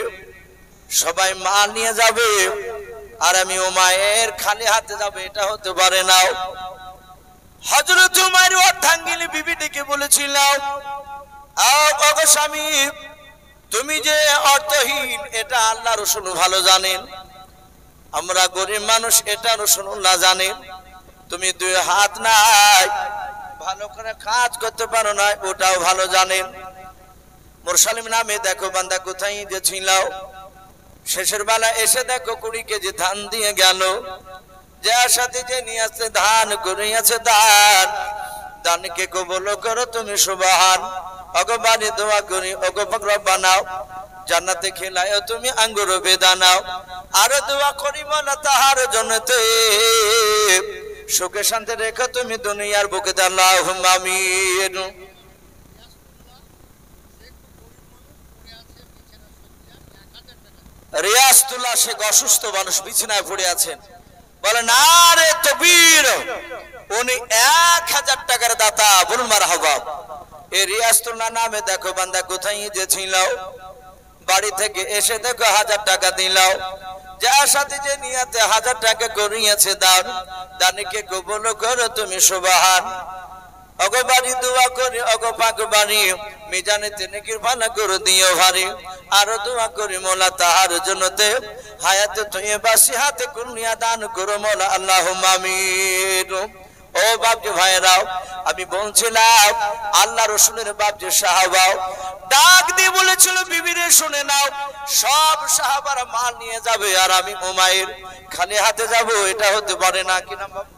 সবাই মাল নিয়ে যাবে আর আমি ওমায়ের খালি হাতে যাবে, এটা হতে পারে না। হযরত উমর অর্ধাঙ্গিনী বিবিটিকে বলেছিল, ওগো স্বামী, তুমি যে অর্থহীন এটা আল্লাহ রসুল ভালো জানেন, আমরা গরিব মানুষ এটা রাসূলুল্লাহ জানেন। তুমি দুই হাত নাই, ভালো করে কাজ করতে পারো না, ওটাও ভালো জানেন। মুরসালিম নামে দেখো বান্দা কোথায় যে ছিল, শেষের বেলা এসে দেখো 20 কেজি ধান দিয়ে গেল। যার সাথে যে নিয়ে আসছে ধান করিয়াছে দান, দানকে কবুল করো তুমি সুবহান। ওগো বাড়ি দোয়া করি, ওগো পাক বানাও, জান্নাতে খেলায়ও তুমি আঙ্গুর বেদানাও। আর দোয়া করি বলা তাহার জন্নতে, সুখে শান্তি রেখো তুমি দুনিয়ার বুকে, আল্লাহুম্মা আমিন। রিয়াজতুল্লাহ শেখ অসুস্থ মানুষ, বিছানায় পড়ে আছেন। বলে না রে তকবীর, উনি 1000 টাকার দাতা, বলুন মারহাবা। এই রিয়াজতুল্লাহ নামে দেখো বান্দা কোথায় যে ছিল, বাড়ি থেকে এসে দেখো 1000 টাকা দিল। যার সাথে যে নিয়াতে 1000 টাকা করিয়েছে দান, দানকে কবুল করো তুমি সুবহান। ওগো বাড়ি দোয়া করি, ওগো পাক বাড়ি, মিজানেতে নেকির ভালো করে দিও ভারী। আর দোয়া করি মোলা তাহার জন্নতে, হায়াতে তৈয়বা সিহাতে কুনিয়া দান করো মোলা, আল্লাহুম্মা আমিন। ও বাপজি ভাইরাও, আমি বলছিলাম আল্লাহ রসুলের বাপজি সাহাবাও ডাক দিয়ে বলেছিল, বিবিরে শুনে নাও, সব সাহাবারা মাল নিয়ে যাবে আর আমি উমাইর খালি হাতে যাব, এটা হতে পারে না। কি নাম বাবা?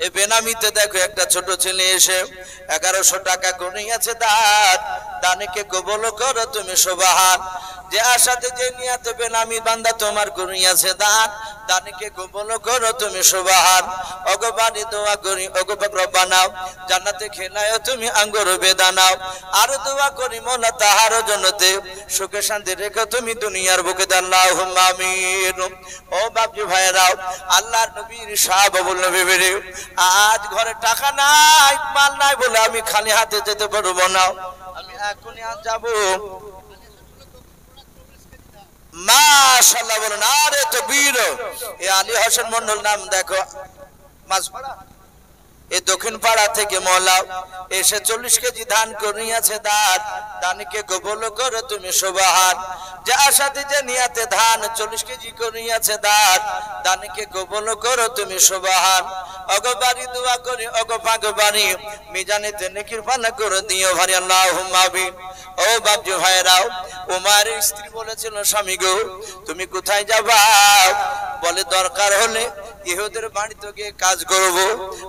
এই বেনামিতে দেখো একটা ছোট ছেলে এসে 1100 টাকা করিয়াছে দান, দানকে কবুল করো তুমি সুবহান। যে আশাতে যে নিয়াতে বেনামি বান্দা তোমার করিয়াছে দান, দানকে কবুল করো তুমি সুবহান। ওগো বাড়ি দোয়া করি, ওগো পাক বানাও, জান্নাতে খেলায়ও তুমি আঙ্গুর বেদানাও। আর দোয়া করি মোলা তাহার জন্নতে, সুখে শান্তি রেখো তুমি দুনিয়ার বুকে, আল্লাহুম্মা আমিন। ও বাপজি ভাইরাও, আল্লাহর নবীর সাহাবা বলল, বিবিরে আজ ঘরে টাকা নাই, মাল নাই বলে আমি খালি হাতে যেতে পারবো না, আমি এখনই আজ যাবো। মাশাআল্লাহ বলেন, আরে তাকবীর। এই আলী হোসেন মন্ডল নাম দেখো মাঝপাড়া, এই দক্ষিণ পাড়া থেকে মওলা এসে 40 কেজি ধান করিয়াছে দান, দানকে কবুল করো তুমি সুবহান। যার সাথে যে নিয়াতে ধান 40 কেজি করিয়াছে দান, দানকে কবুল করো তুমি সুবহান। ওগো বাড়ি দোয়া করি, ওগো পাক বাড়ি, মিজানেতে নেকির পানা করে দিও ভারী, আল্লাহুম্মা আমিন। ও বাপজি ভাইরাও, উমারের স্ত্রী বলেছিল, স্বামী গো তুমি কোথায় যাবা? বলে দরকার হলে ইহুদের বাড়িতে গিয়ে কাজ করব,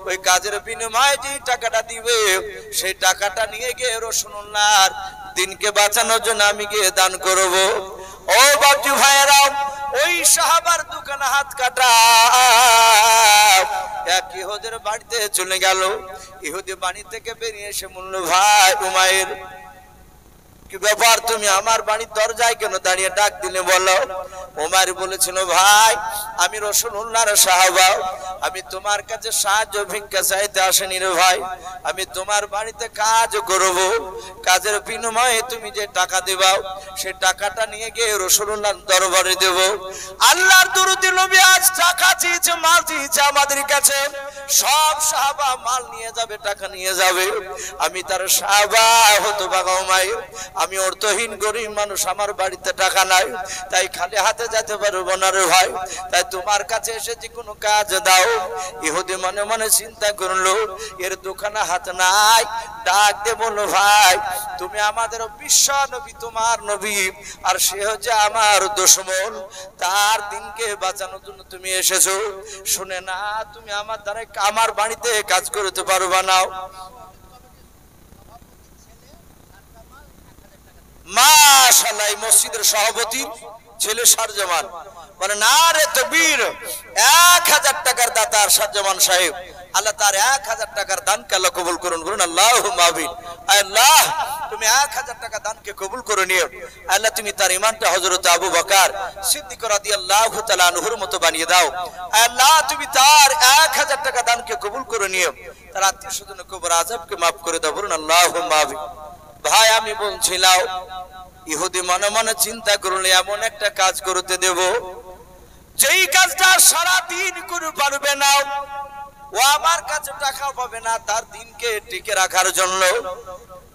ওই কাজের বিনিময়ে যে টাকাটা দিবে সেই টাকাটা নিয়ে গিয়ে রাসূলুল্লাহর দিনকে বাঁচানোর জন্য আমি গিয়ে দান করব। ও বাপজি ভাইরাও, ওই সাহাবার দোকানে হাত কাটা এক ইহুদের বাড়িতে চলে গেল। ইহুদি বাড়ি থেকে বেরিয়ে এসে বলল, ভাই উমাইর, কি ব্যাপার, তুমি আমার বাড়ির দরজায় কেন দাঁড়িয়ে ডাক দিলে বলো? ওমর বলেছিল, ভাই আমি রাসূলুল্লাহর সাহাবা, আমি তোমার কাছে সাহায্য ভিক্ষা চাইতে আসেনি রে ভাই, আমি তোমার বাড়িতে কাজ করব, কাজের বিনিময়ে তুমি যে টাকা দিবাও সেই টাকাটা নিয়ে গিয়ে রাসূলুল্লাহর দরবারে দেব। আল্লাহর দরুদি নবী আজ টাকা চেয়েছে, মাল চেয়েছে আমাদের কাছে, সব সাহাবা মাল নিয়ে যাবে, টাকা নিয়ে যাবে, আমি তার সাহাবা হতো বাবা উমাইর, আমি অর্থহীন গরিব মানুষ, আমার বাড়িতে টাকা নাই, তাই খালি হাতে যেতে পারবো না রে ভাই, তাই তোমার কাছে এসে যে কোনো কাজ দাও। ইহুদি মনে মনে চিন্তা করলো, এর দোকানে হাত নাই, ডাক দে বললো, ভাই তুমি আমাদের বিশ্ব নবী, তোমার নবী, আর সে হচ্ছে আমার দুশমন, তার দিনকে বাঁচানোর জন্য তুমি এসেছো, শুনে না তুমি আমার দ্বারা আমার বাড়িতে কাজ করতে পারবা না। মাশাআল্লাহ, মসজিদের সভাপতি ছেলে শারজামান বলে, না রে তাকবীর, 1000 টাকার দাতা শারজামান সাহেব, আল্লাহ তার 1000 টাকার দানকে আল্লাহ কবুল করুন, বলুন আল্লাহুম্মা আমিন। আল্লাহ তুমি 1000 টাকা দানকে কবুল করে নিও। আল্লাহ তুমি তার ঈমানটা হযরত আবু বকর সিদ্দিক রাদিয়াল্লাহু তাআলা আনহুর মতো বানিয়ে দাও। আল্লাহ তুমি তার 1000 টাকা দানকে কবুল করে নিও, তার আত্মীয় স্বজনের কবর আযাবকে maaf করে দাও, বলুন আল্লাহুম্মা আমিন। ভাই আমি বলছিলাম ইহুদি মনে মনে চিন্তা করলে এমন একটা কাজ করতে দেব যেই কাজটা সারা দিন করে পারবে না, ও আমার কাছে টাকা পাবে না, তার দিনকে টিকে রাখার জন্য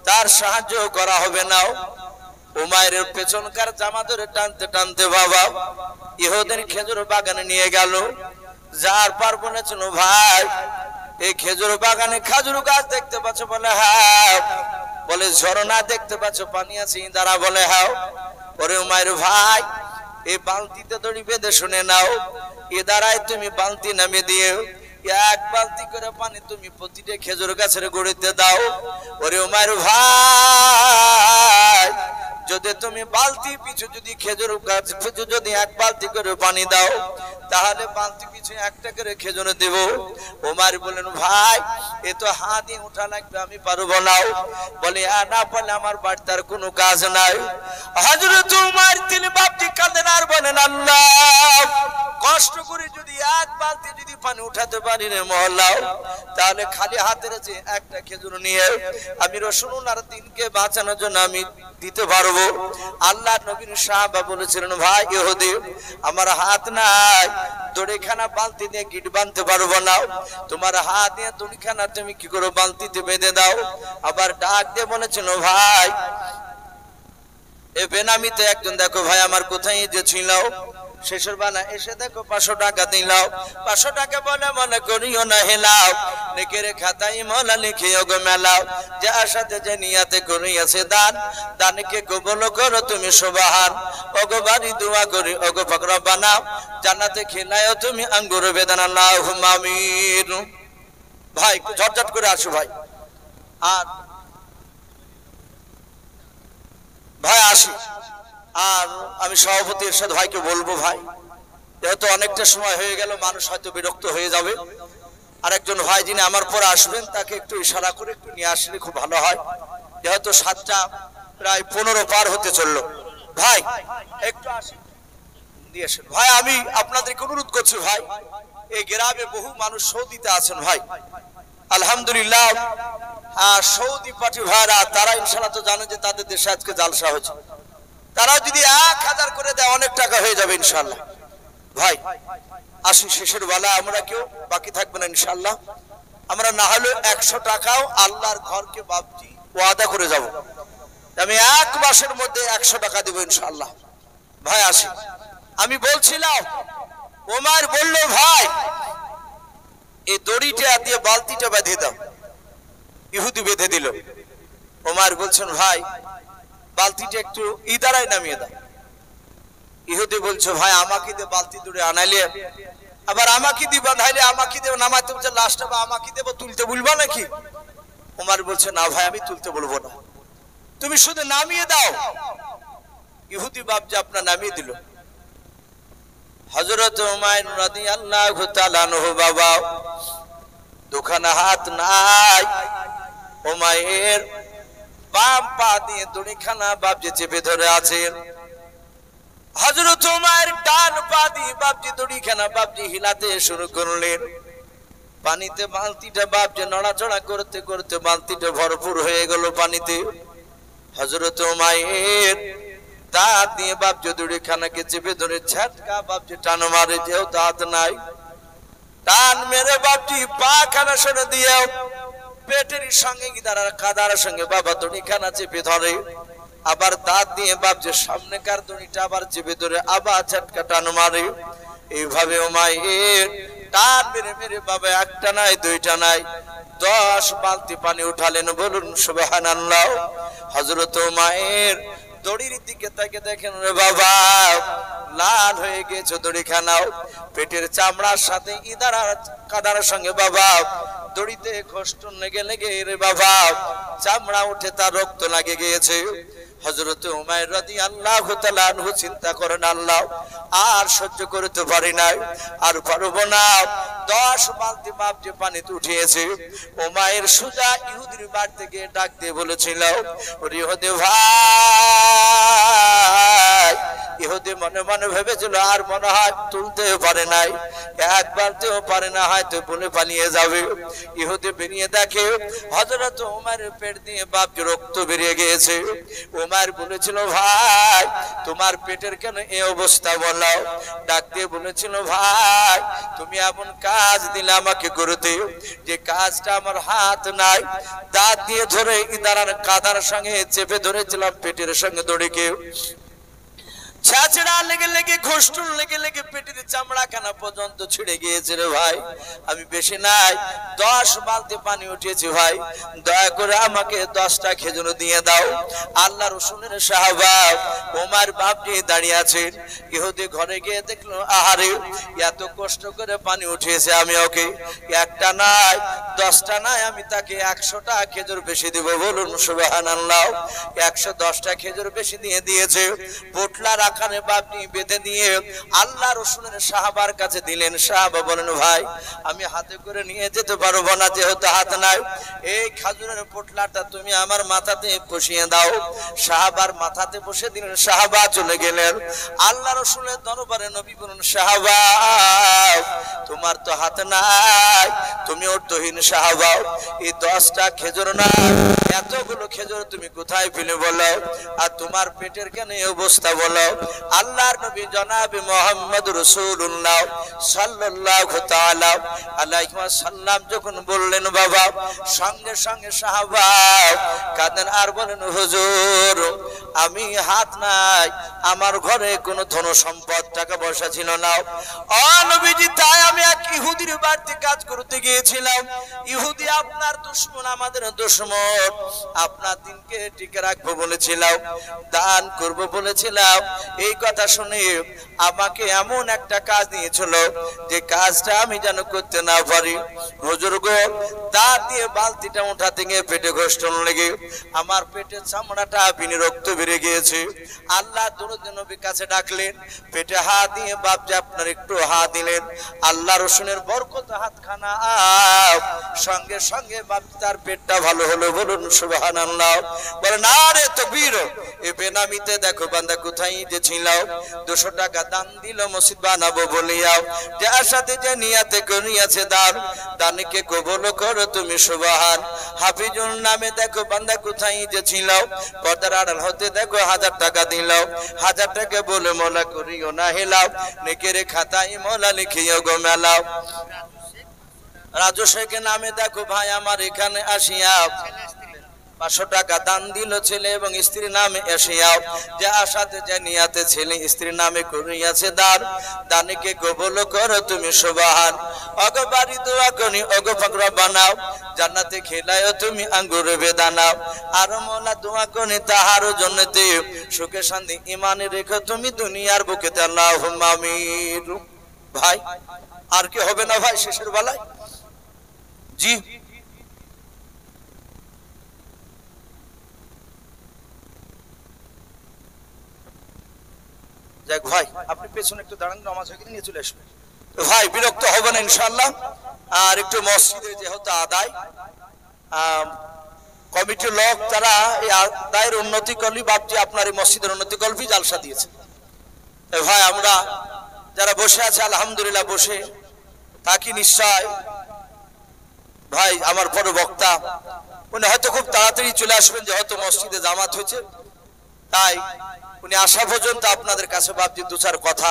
তার সাহায্য করা হবে না। উমাইরের পেছনকার জামা ধরে টানতে টানতে বাবা ইহুদের খেজুর বাগানে নিয়ে গেল। যার পার বলেছিল ভাই এই খেজুর বাগানে খেজুর গাছ দেখতে পাচ্ছ? বলে হ্যাঁ। বলে ঝর্ণা দেখতে পাচ্ছ, পানি আছে? দাঁড়া। বলে হ্যাঁ। ওরে উমাইর ভাই এই বালতিতে দড়ি বেঁধে শুনে নাও, এ দ্বারাই তুমি বালতি নামে দিও, এক বালতি করে পানি তুমি প্রতিটা খেজুর গাছের গোড়াতে দাও। ওরে উমাইর ভাই যদি তুমি বালতি পিছু যদি খেজুর গাছ পিছু যদি এক বালতি করে পানি দাও তাহলে বালতি পিছু একটা করে খেজুর দেব। উমাইর বলেন ভাই এ তো হাত দিয়ে উঠা লাগবে, আমি পারবো না। বলে না পারলে আমার বাড়িতে আর কোনো কাজ নাই। হযরত উমাইর তিনি বাপটি কাঁদেন আর বলেন আল্লাহ কষ্ট করে যদি এক বালতি যদি পানি উঠাতে পারি রে মহল্লাও, তাহলে খালি হাতের যে একটা খেজুর নিয়ে আমি রাসূলুল্লাহর দিনকে বাঁচানোর জন্য আমি দিতে পারবো। আল্লাহ নবীর সাহাবা বলেছিলেন ভাই ইহুদি আমার হাত নাই, দড়িখানা বালতি দিয়ে গিট বাঁধতে পারবো না, তোমার হাত দিয়ে দড়িখানা তুমি কি করে বালতিতে বেঁধে দাও। আবার ডাক দিয়ে বলেছিল ভাই এ বেনামিতে একজন দেখো ভাই আমার কোথায় যে ছিল শেষের বানা এসে দেখো 500 টাকা দিলাও, 500 টাকা বলে মনে করিও না হেলাও, নেকের খাতায় মোলা লিখিও গো মেলাও, যে আশাতে যে নিয়াতে করিয়াছে দান, দানকে কবুল করো তুমি সুবহান। ওগো বাড়ি দোয়া করি ওগো পাক রব্বানা, জান্নাতে খিলায়ো তুমি আঙ্গুর বেদান, আল্লাহুম্মা আমিন। ভাই ঝটঝট করে আসো ভাই। আর ভাই আসি। আর আমি সভাপতি এরশাদ ভাইকে বলবো ভাই যেহেতু অনেকটা সময় হয়ে গেল মানুষ হয়তো বিরক্ত হয়ে যাবে, আর একজন ভাই যিনি আমার পরে আসবেন তাকে একটু ইশারা করে একটু নিয়ে আসলে খুব ভালো হয়, যেহেতু 7টা প্রায় 15 পার হতে চললো। ভাই একটু আসি দিয়ে আসেন ভাই। আমি আপনাদেরকে অনুরোধ করছি ভাই এই গ্রামে বহু মানুষ সৌদিতে আছেন ভাই আলহামদুলিল্লাহ। সৌদি পার্টি ভাইরা তারা ইনশাআল্লাহ তো জানে যে তাদের দেশে আজকে জালসা হয়েছে, তারা যদি 1000 করে দেয় অনেক টাকা হয়ে যাবে ইনশাআল্লাহ। ভাই আসি শেষের বেলা আমরা কেউ বাকি থাকবে না ইনশাআল্লাহ। আমরা না হলে 100 টাকাও আল্লাহর ঘরকে বাপজি ওয়াদা করে যাব, আমি 1 মাসের মধ্যে 100 টাকা দেব ইনশাআল্লাহ। ভাই আসি। আমি বলছিলাম ওমর বলল ভাই এই দড়িটা দিয়ে বালতিটা বেঁধে দাও, ইহুদি বেঁধে দিল। ওমর বলছেন ভাই বালতিটা একটু ইদারায় নামিয়ে দাও। ইহুদি বলছে ভাই আমাকে দিয়ে বালতি দূরে আনাইলে আবার আমাকে দিয়ে বাঁধাইলে আমাকে দিয়ে নামাইতে বলছে লাস্টে বা আমাকে দেবো তুলতে বলবো নাকি? ওমর বলছে না ভাই আমি তুলতে বলবো না, তুমি শুধু নামিয়ে দাও। ইহুদি বাপ যে আপনার নামিয়ে দিল। হযরত উমাইর রাদিয়াল্লাহু তাআলা আনহু বাবা দুখানা হাত নাই, উমাইর বাম পা দিয়ে দড়িখানা বাপজি চেপে ধরে আছেন। হযরত উমাইর ডান পা দিয়ে বাপজি দড়িখানা বাপজি হিলাতে শুরু করলেন। পানিতে বালতিটা বাপজি নড়াচড়া করতে করতে বালতিটা ভরপুর হয়ে গেল পানিতে। হযরত উমাইর দাঁত দিয়ে বাপজি দড়িখানাকে চেপে ধরে ঝটকা বাপজি টান মারে, যেহেতু হাত নাই টান মেরে বাপজি পা খানা সরে দিয়ে পেটের সঙ্গে কাদার সঙ্গে বাবা দড়িখানা চেপে ধরে, আবার দাঁত দিয়ে বাপজি সামনেকার দড়িটা আবার চেপে ধরে আবার ঝটকা টান মারে। এইভাবে উমাইর টান মেরে মেরে বাবা একটা নাই দুইটা নাই 10 বালতি পানি উঠালেন, বলুন সুবহানাল্লাহ। হযরত উমাইর দড়ির দিকে তাকে দেখেন রে বাবা লাল হয়ে গেছে দড়িখানাও, পেটের চামড়ার সাথে ইদারার কাদার সঙ্গে বাবা দড়িতে কষ্ট লেগে লেগে রে বাবা চামড়া উঠে তার রক্ত লাগে গিয়েছে। হযরত উমাইর রাদিয়াল্লাহু তাআলা আনহু চিন্তা করেন, আল্লাহ আর সহ্য করতে পারি নাই, আর পারবো না। 10 বালতি বাপজি পানিতে উঠিয়েছে। উমাইর সুজা ইহুদির বাড়ি থেকে ডাক দিয়ে বলেছিল, ওরে ইহুদি ভাই। ইহুদি মনে মনে ভেবেছিল আর মনে হয় তুলতেও পারে নাই, একবারতেও পারে না, হয়তো বলে পালিয়ে যাবে। ইহুদি বেরিয়ে দেখে হযরত উমারের পেট দিয়ে বাপজি রক্ত বেরিয়ে গিয়েছে। উমার বলেছিল, ভাই তোমার পেটের কেন এই অবস্থা বলো? ডাক দিয়ে বলেছিল, ভাই তুমি এমন কাজ দিলে আমাকে করতে, যে কাজটা আমার হাত নাই, দাঁত দিয়ে ধরে ইদারার কাদার সঙ্গে চেপে ধরেছিলাম পেটের সঙ্গে দড়ি কে, ছাঁচড়া লেগে লেগে ঘোষ্টুল লেগে লেগে পেটের চামড়া খানা পর্যন্ত ছিঁড়ে গিয়েছে রে ভাই। আমি বেশি নাই 10 বালতি পানি উঠিয়েছি ভাই, দয়া করে আমাকে 10টা খেজুর দিয়ে দাও। আল্লাহ রাসূলের সাহাবা ওমর বাপজি দাঁড়িয়ে আছেন। ইহুদি ঘরে গিয়ে দেখলো, আহারে এত কষ্ট করে পানি উঠিয়েছে, আমি ওকে একটা নাই 10টা নাই, আমি তাকে 100টা খেজুর বেশি দেব। বলুন সুবহানাল্লাহ। 110টা খেজুর বেশি দিয়ে দিয়েছে। পোটলার আকারে বাপনি বেঁধে দিয়ে আল্লাহ রাসূলের সাহাবার কাছে দিলেন। সাহাবা বলেন, ভাই আমি হাতে করে নিয়ে যেতে পারবো না, যেহেতু হাত নাই, এই খেজুরের পোটলাটা তুমি আমার মাথাতে বসিয়ে দাও। সাহাবার মাথাতে বসে দিলেন। সাহাবা চলে গেলেন। আল্লাহ রাসূলের দরবারে নবী বলেন, সাহাবা তোমার তো হাত নাই, তুমি অর্থহীন সাহাবা, এই 10টা খেজুর না, এতগুলো খেজুর তুমি কোথায় পেলে বলো? আর তোমার পেটের কেন এই অবস্থা বলো? আল্লাহর নবী জনাবে মুহাম্মদ রাসূলুল্লাহ সাল্লাল্লাহু তাআলা আলাইহি ওয়াসাল্লাম যখন বললেন বাবা, সঙ্গে সঙ্গে সাহাবা কাঁদেন আর বলেন, হুজুর আমি হাত নাই, আমার ঘরে কোনো ধন সম্পদ টাকা পয়সা ছিল না। ও নবীজি, তাই আমি এক ইহুদির বাড়িতে কাজ করতে গিয়েছিলাম। ইহুদি আপনার দুশমন, আমাদের দুশমন, আপনার দিনকে টিকে রাখবো বলেছিলাম, দান করব বলেছিলাম। এই কথা শুনে আমাকে এমন একটা কাজ দিয়েছিল, যে কাজটা আমি যেন করতে না পারি। হুজুর গো, দাঁত দিয়ে বালতিটা উঠাতে গিয়ে পেটে ঘোষ্টন লেগে আমার পেটের চামড়াটা বিনি রক্ত বেরিয়ে গিয়েছে। আল্লাহ দরুদ নবীর কাছে ডাকলেন, পেটে হাত দিয়ে বাপজি আপনার একটু হাত দিলেন। আল্লাহ রাসূলের বরকত হাতখানা সঙ্গে সঙ্গে বাপজি তার পেটটা ভালো হলো। বলুন সুবহানাল্লাহ। বলে না রে তাকবীর। এই বেনামিতে দেখো বান্দা কোথায় যে ছিল, 200 টাকা দান দিল মসজিদ বানাবো বলিয়াও, যার সাথে যে নিয়াতে করিয়াছে দান, দানকে কবুল করো তুমি সুবহান। হাফিজুল নামে দেখো বান্দা কোথায় যে ছিল, পর্দার আড়াল হতে দেখো 1000 টাকা দিল, 1000 টাকা বলে মোলা করিও না হেলাও, নেকের খাতায় মোলা লিখিও গো মেলাও। রাজু শেখের নামে দেখো ভাই আমার এখানে আসিয়া 500 টাকা দান দিল ছেলে এবং স্ত্রীর নামে এসিয়াও, যে আশাতে যে নিয়াতে ছেলে স্ত্রীর নামে করিয়াছে দান, দানকে কবুল করো তুমি সুবহান। ওগো বাড়ি দোয়া করি ওগো ফাকরা বানাও, জান্নাতে খেলায়ও তুমি আঙ্গুর বেদানাও, আর মোলা দোয়া করি তাহার জন্নতে সুখে শান্তি ইমানে রেখো তুমি দুনিয়ার বুকেতে, আল্লাহুম্মা আমিন। ভাই আর কি হবে না ভাই শেষের বেলায়? জি যাক ভাই, আপনি পেছনে একটু দাঁড়ান, নামাজ হয়ে গেলে নিয়ে চলে আসবেন। ভাই বিরক্ত হবে না ইনশাআল্লাহ। আর একটু মসজিদে যেহেতু আদায়, কমিটির লোক তারা এই আদায়ের উন্নতি করলি বাপজি আপনার এই মসজিদের উন্নতি করবি জালসা দিয়েছে। ভাই আমরা যারা বসে আছে আলহামদুলিল্লাহ বসে থাকি নিশ্চয়। ভাই আমার বড় বক্তা উনি হয়তো খুব তাড়াতাড়ি চলে আসবেন, যেহেতু মসজিদে জামাত হয়েছে, তাই উনি আসা পর্যন্ত আপনাদের কাছে বাপজি 2-4 কথা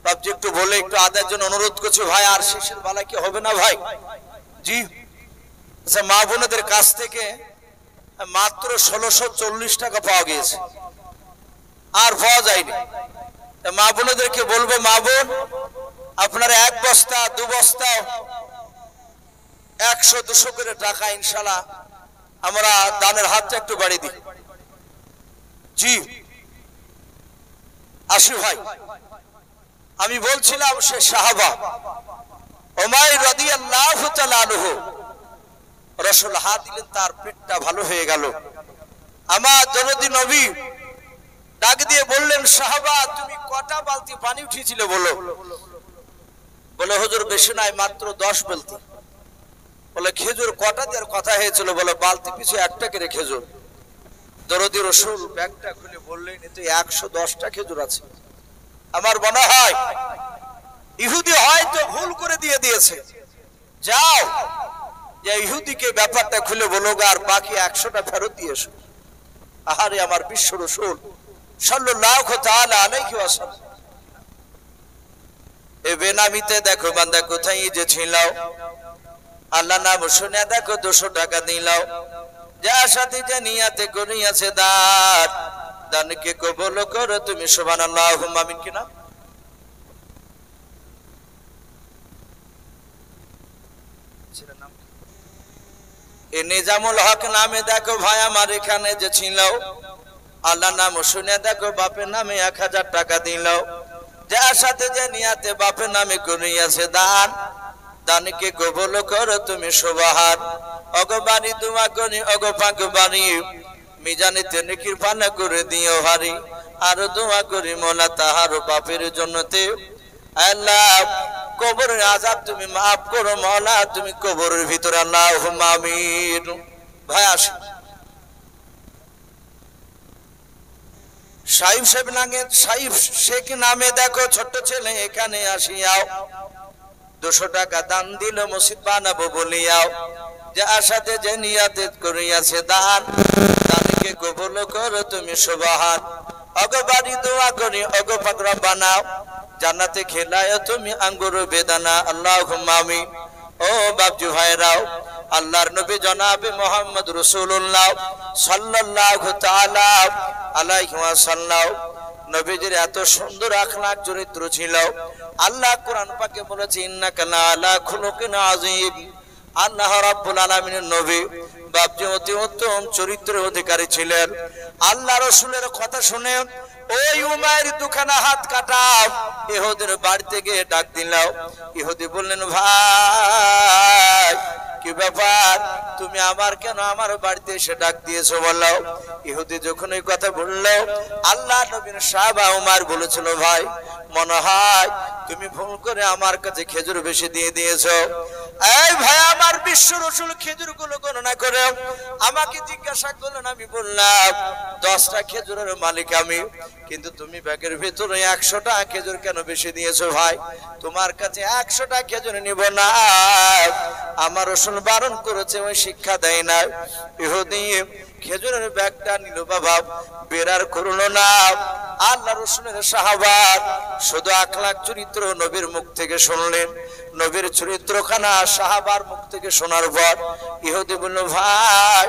বাপজি একটু বলে একটু আদায়ের জন্য অনুরোধ করছি। ভাই আর শেষের বেলা কি হবে না ভাই? জি আচ্ছা, মা বোনদের কাছ থেকে মাত্র 1640 টাকা পাওয়া গিয়েছে, আর পাওয়া যায়নি। মা বোনদেরকে বলবো, মা বোন আপনারা 1 বস্তা 2 বস্তা 100-200 করে টাকা ইনশাআল্লাহ আমরা দানের হাতটা একটু বাড়িয়ে দিই। জি আসি ভাই, আমি বলছিলাম সে সাহাবা উমাইর রাদিয়াল্লাহু তাআলা আনহু রাসূল হাত দিলেন, তার পেটটা ভালো হয়ে গেল। আমার দরদি নবী ডাক দিয়ে বললেন, সাহাবা তুমি কটা বালতি পানি উঠিয়েছিলে বলো? বলে হুজুর বেশি নাই, মাত্র 10 বালতি। বলে খেজুর কটা দেওয়ার কথা হয়েছিল? বলে বালতি পিছু একটা করে খেজুর। দরদি রাসূল ব্যাগটা খুলে বললেন, এতে 110টা খেজুর আছে। আমার মনে হয় ইহুদি হয়তো ভুল করে দিয়েছে, যাও যে ইহুদিকে ব্যাপারটা খুলে বলো আর বাকি 100টা ফেরত দিয়ে এসো। আহারে আমার বিশ্ব রাসূল সাল্লাল্লাহু তাআলা আলাইহি ওয়াসাল্লাম এ বেনামিতে দেখো বান্দা কোথায় যে ছিল, আল্লাহ নাম শুনে দেখো 200 টাকা দিলাও, যার সাথে যে নিয়াতে করিয়াছে দানকে কবুল করো তুমি সুবহানাল্লাহুম্মা আমিন কিনা? এ নিজামুল হক নামে দেখো ভাই আমার এখানে যে ছিল, আল্লাহ নাম শুনে দেখো বাপের নামে 1000 টাকা দিল, যার সাথে যে নিয়াতে বাপের নামে করিয়াছে দানকে কবুল করো তুমি সুবহান। অগবানি দোয়া করি অগো পাকবানি, মিজানেতে নেকির পানা করে দিও ভারী। আর দোয়া করি মোলা তাহার বাপের জন্যতে, আল্লাহ কবরের আযাব তুমি maaf করো মওলা, তুমি কবরের ভিতরে আল্লাহুম্মা আমিন। ভাই আসি সাইফ শেখ নামে দেখো ছোট্ট ছেলে এখানে আসিয়াও, 200 টাকা দান দিল মসজিদ বানাবো বলিয়াও, যার সাথে যে নিয়াতে করিয়াছে দানকে কবুল করো তুমি সুবহান। অগো বাড়ি দোয়া করি অগো পাক রব্বানা, জান্নাতে খেলায় তুমি আঙ্গুর বেদানা আল্লাহুম্মা আমিন। ও বাপজি ভাইরাও, আল্লাহর নবী জনাবে মুহাম্মদ রাসূলুল্লাহ সাল্লাল্লাহু তাআলা আলাইহি ওয়াসাল্লাম নবীজির এত সুন্দর আখলাক চরিত্র ছিল। আল্লাহ কোরআন পাকে বলেছে, ইন্নাকা লাআলা খুলুকিন আযীম। আল্লাহ রাব্বুল আলামিনের নবী বাপজি অতি উত্তম চরিত্রের অধিকারী ছিলেন। আল্লাহ রাসূলের কথা শুনে ওই উমাইর দুখানা হাত কাটা ইহুদির বাড়িতে গিয়ে ডাক দিলাও। ইহুদি বললেন, ভাই কি ব্যাপার, তুমি আমার কেন আমার বাড়িতে এসে ডাক দিয়েছো বললো। ইহুদি যখন এই কথা বললো, আল্লাহ নবীর সাহাবা উমার বলেছিল, ভাই মনে হয় তুমি ভুল করে আমার কাছে খেজুর বেশি দিয়ে দিয়েছো। এই ভাই আমার বিশ্ব রাসূল খেজুর গুলো গণনা করে আমাকে জিজ্ঞাসা করলেন, আমি বললাম 10টা খেজুরের মালিক আমি, কিন্তু তুমি ব্যাগের ভিতরে 100টা খেজুর কেন বেশি দিয়েছো? ভাই তোমার কাছে 100টা খেজুর নিব না, আমার রাসূল বারণ করেছে, ওই শিক্ষা দেয় না। ইহুদি খেজুরের ব্যাগটা নিল বাবা, বেরার করলো না। আল্লাহ রাসূলের সাহাবা শুধু আখলাক চরিত্র নবীর মুখ থেকে শুনলেন, নবীর চরিত্রখানা সাহাবার মুখ থেকে শোনার পর ইহুদি বলল, ভাই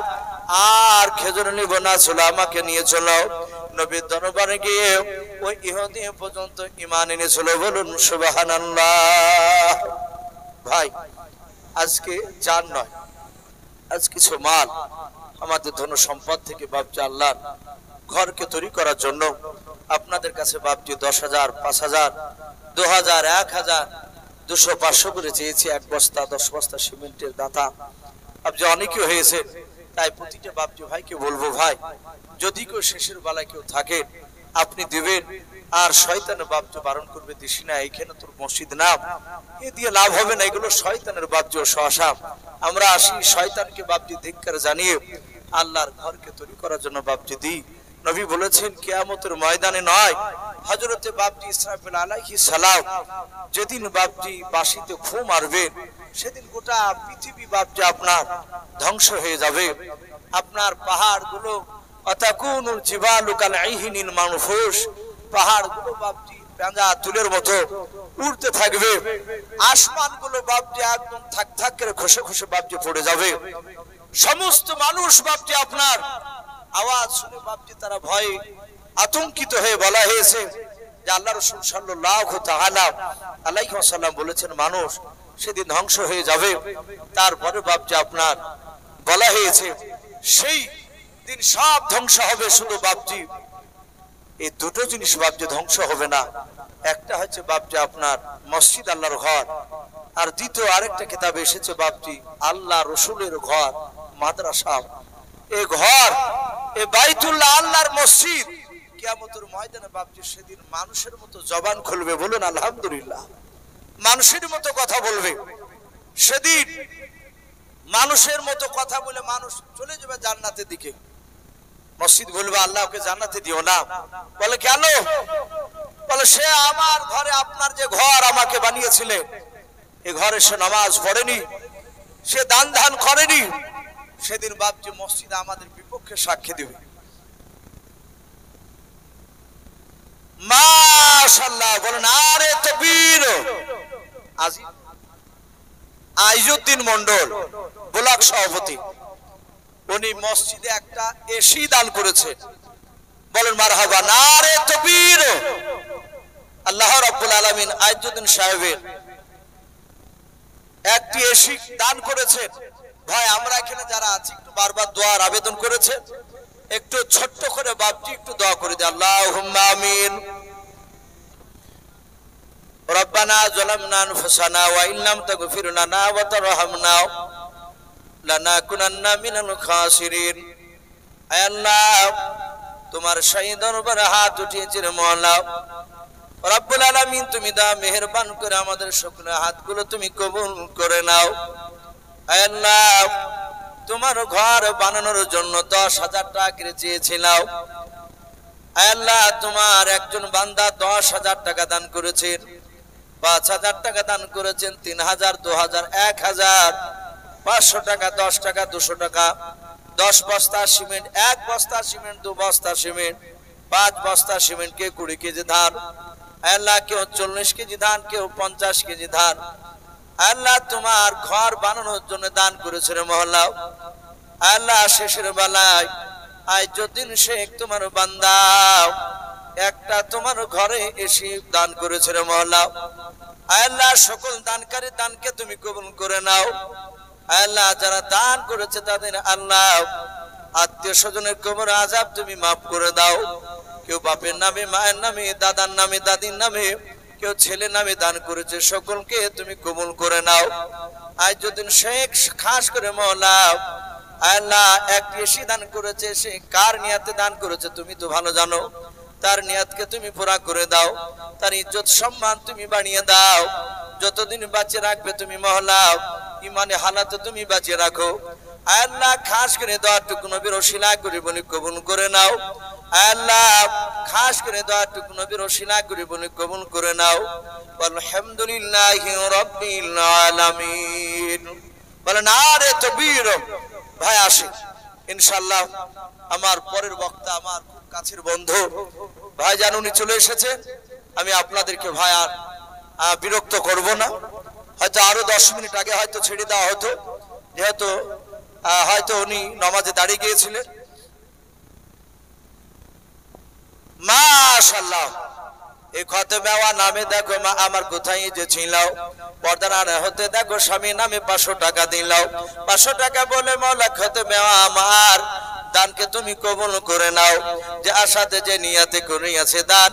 আর খেজুর নিব না, চলো আমাকে নিয়ে চলো। নবীর দরবারে গিয়ে ওই ইহুদি পর্যন্ত ঈমান এনেছিল। বলুন সুবহানাল্লাহ। ভাই আজকে জান নয়, আজ কিছু মাল আমাদের ধন সম্পদ থেকে বাপজি আল্লাহর ঘরকে তৈরি করার জন্য আপনাদের কাছে বাপজি 10,000, 5,000, 2,000, 1,000, 200, 500 করে চেয়েছি। 1 বস্তা 10 বস্তা সিমেন্টের দাতা বাপজি অনেকে হয়েছে। তাই প্রতিটা বাপজি ভাইকে বলবো, ভাই যদি কেউ শেষের বেলায় কেউ থাকে আপনি দিবেন। আর শয়তানের বাপজি বারণ করবে, দিস না, এইখানে তোর মসজিদ না, এ দিয়ে লাভ হবে না, এগুলো শয়তানের বাপজি সহসা। আমরা আসি শয়তানকে বাপজি ধিক্কার জানিয়ে আল্লাহর ঘরকে তৈরি করার জন্য বাপজি দিই। নবী বলেছেন কিয়ামতের ময়দানে নয়, হযরতে বাপজি ইসরাফিল আলাইহিস সালাম যেদিন বাপজি বাঁশিতে ফু মারবেন, সেদিন গোটা পৃথিবী বাপজি আপনার ধ্বংস হয়ে যাবে। আপনার পাহাড়গুলো আতাকুনুল জিবালু কাল আইহিনিল মানফুস, পাহাড়গুলো বাপজি পেঁজা তুলের মতো উড়তে থাকবে। আসমানগুলো বাপজি একদম থাক থাক করে খসে খসে বাপজি পড়ে যাবে। সমস্ত মানুষ বাপজি আপনার আওয়াজ শুনে বাপজি তারা ভয়ে আতঙ্কিত হয়ে বলা হয়েছে যে আল্লাহ রাসূল সাল্লাল্লাহু তাআলা আলাইহি ওয়াসাল্লাম বলেছেন মানুষ সেদিন ধ্বংস হয়ে যাবে। তারপরে বাপজি আপনার বলা হয়েছে সেই দিন সব ধ্বংস হবে, শুধু বাপজি এই দুটো জিনিস বাপজি ধ্বংস হবে না। একটা হচ্ছে বাপজি আপনার মসজিদ আল্লাহর ঘর, আর দ্বিতীয় আরেকটা কিতাবে এসেছে বাপজি আল্লাহ রাসূলের ঘর মাদ্রাসা। এই ঘর এই বাইতুল্লাহ আল্লাহর মসজিদ কিয়ামতের ময়দানে বাপজি সেদিন মানুষের মতো জবান খুলবে, বলুন আলহামদুলিল্লাহ। মানুষের মতো কথা বলবে সেদিন, মানুষের মতো কথা বলে মানুষ চলে যাবে জান্নাতের দিকে। মসজিদ বলবে আল্লাহ ওকে জান্নাতে দিও না। বলে কেন? বলে সে আমার ঘরে, আপনার যে ঘর আমাকে বানিয়েছিলেন, এই ঘরে সে নামাজ পড়েনি, সে দান ধান করেনি। সেদিন বাপজি মসজিদ আমাদের বিপক্ষে সাক্ষী দিবে। মাশাআল্লাহ বলেন আরে তাকবীর। আইজউদ্দিন মন্ডল ব্লক সভাপতি, উনি মসজিদে একটা এসি দান করেছে, বলেন মারহাবা, নারে তাকবীর। আল্লাহ রাব্বুল আলামিন আইজউদ্দিন সাহেবের একটি এসি দান করেছেন। ভাই আমরা এখানে যারা আছি একটু বারবার দোয়ার আবেদন করেছে, একটু ছোট্ট করে বাপজি একটু দোয়া করে দিই, আল্লাহুম্মা আমিন। রব্বানা যালামনা আনফুসানা ওয়া ইল্লাম তাগফির লানা ওয়া তারহামনা লানাকুনান্না মিনাল খাসিরিন। আয় আল্লাহ, তোমার শাহী দরবারে হাত উঠিয়েছি রে মওলা রব্বুল আলামিন, তুমি দা মেহেরবান করে আমাদের সকলের হাতগুলো তুমি কবুল করে নাও। আয় আল্লাহ, তোমার ঘর বানানোর জন্য 10,000 টাকা চেয়েছিলাম। আয় আল্লাহ, তোমার একজন বান্দা 10,000 টাকা দান করেছেন, 5,000 টাকা দান করেছেন, 3,000, 2,000, 1,000, 500 টাকা, 10 টাকা, 200 টাকা, 10 বস্তা সিমেন্ট, 1 বস্তা সিমেন্ট, 2 বস্তা সিমেন্ট, 5 বস্তা সিমেন্ট, কে 20 কেজি ধান। আল্লাহ কেউ 40 কেজি ধান, কেউ 50 কেজি ধান। আল্লাহ তোমার ঘর বানানোর জন্য দান করেছে রে মহল্লা। আল্লাহ শেষের বেলায় আইজউদ্দিন শেখ তোমার বান্দা একটা তোমার ঘরে এসে দান করেছে রে মহল্লা। আল্লাহ সকল দানকারী দানকে তুমি কবুল করে নাও। আল্লাহ যারা দান করেছে তাদের আল্লাহ আত্মীয় স্বজনের কবর আযাব তুমি মাফ করে দাও। কেউ বাপের নামে, মায়ের নামে, দাদার নামে, দাদির নামে, কেউ ছেলে নামে দান করেছে, সকলকে তুমি কবুল করে নাও। আইজউদ্দিন শেখ খাস করে মওলা আল্লাহ একটি এসি দান করেছে, সে কার নিয়াতে দান করেছে তুমি তো ভালো জানো। তার নিয়াতকে তুমি পুরা করে দাও, তার ইজ্জত সম্মান তুমি বাড়িয়ে দাও। যতদিন বাঁচিয়ে রাখবে তুমি মওলা, ইমানে হালাতে তুমি বাঁচিয়ে রাখো। আল্লাহ খাস করে দোয়াটুকু নবীর ওসিলা করে বলি কবুল করে নাও। আল্লাহ খাস করে দোয়াটুকু নবীর ওসিলা করে বলি কবুল করে নাও। আলহামদুলিল্লাহি রাব্বিল আলামিন। বলেন আরে তাকবীর। ভাই আসে ইনশাআল্লাহ আমার পরের বক্তা আমার খুব কাছের বন্ধু ভাইজান উনি চলে এসেছে। আমি আপনাদেরকে ভাই আর বিরক্ত করব না, হয়তো আরো 10 মিনিট আগে হয়তো ছেড়ে দেওয়া হতো, যেহেতু হয়তো উনি নামাজে দাঁড়িয়ে গিয়েছিলেন। মাশাআল্লাহ এই খতমে ওয়া নামে দেখো মা আমার কোথায় যে ছিলাও, পর্দার আড়ে হতে দেখো স্বামী নামে 500 টাকা দিলাও। 500 টাকা বলে মওলা খতমে ওয়া আমার দানকে তুমি কবুল করে নাও। যে আশাতে যে নিয়াতে করিয়াছে দান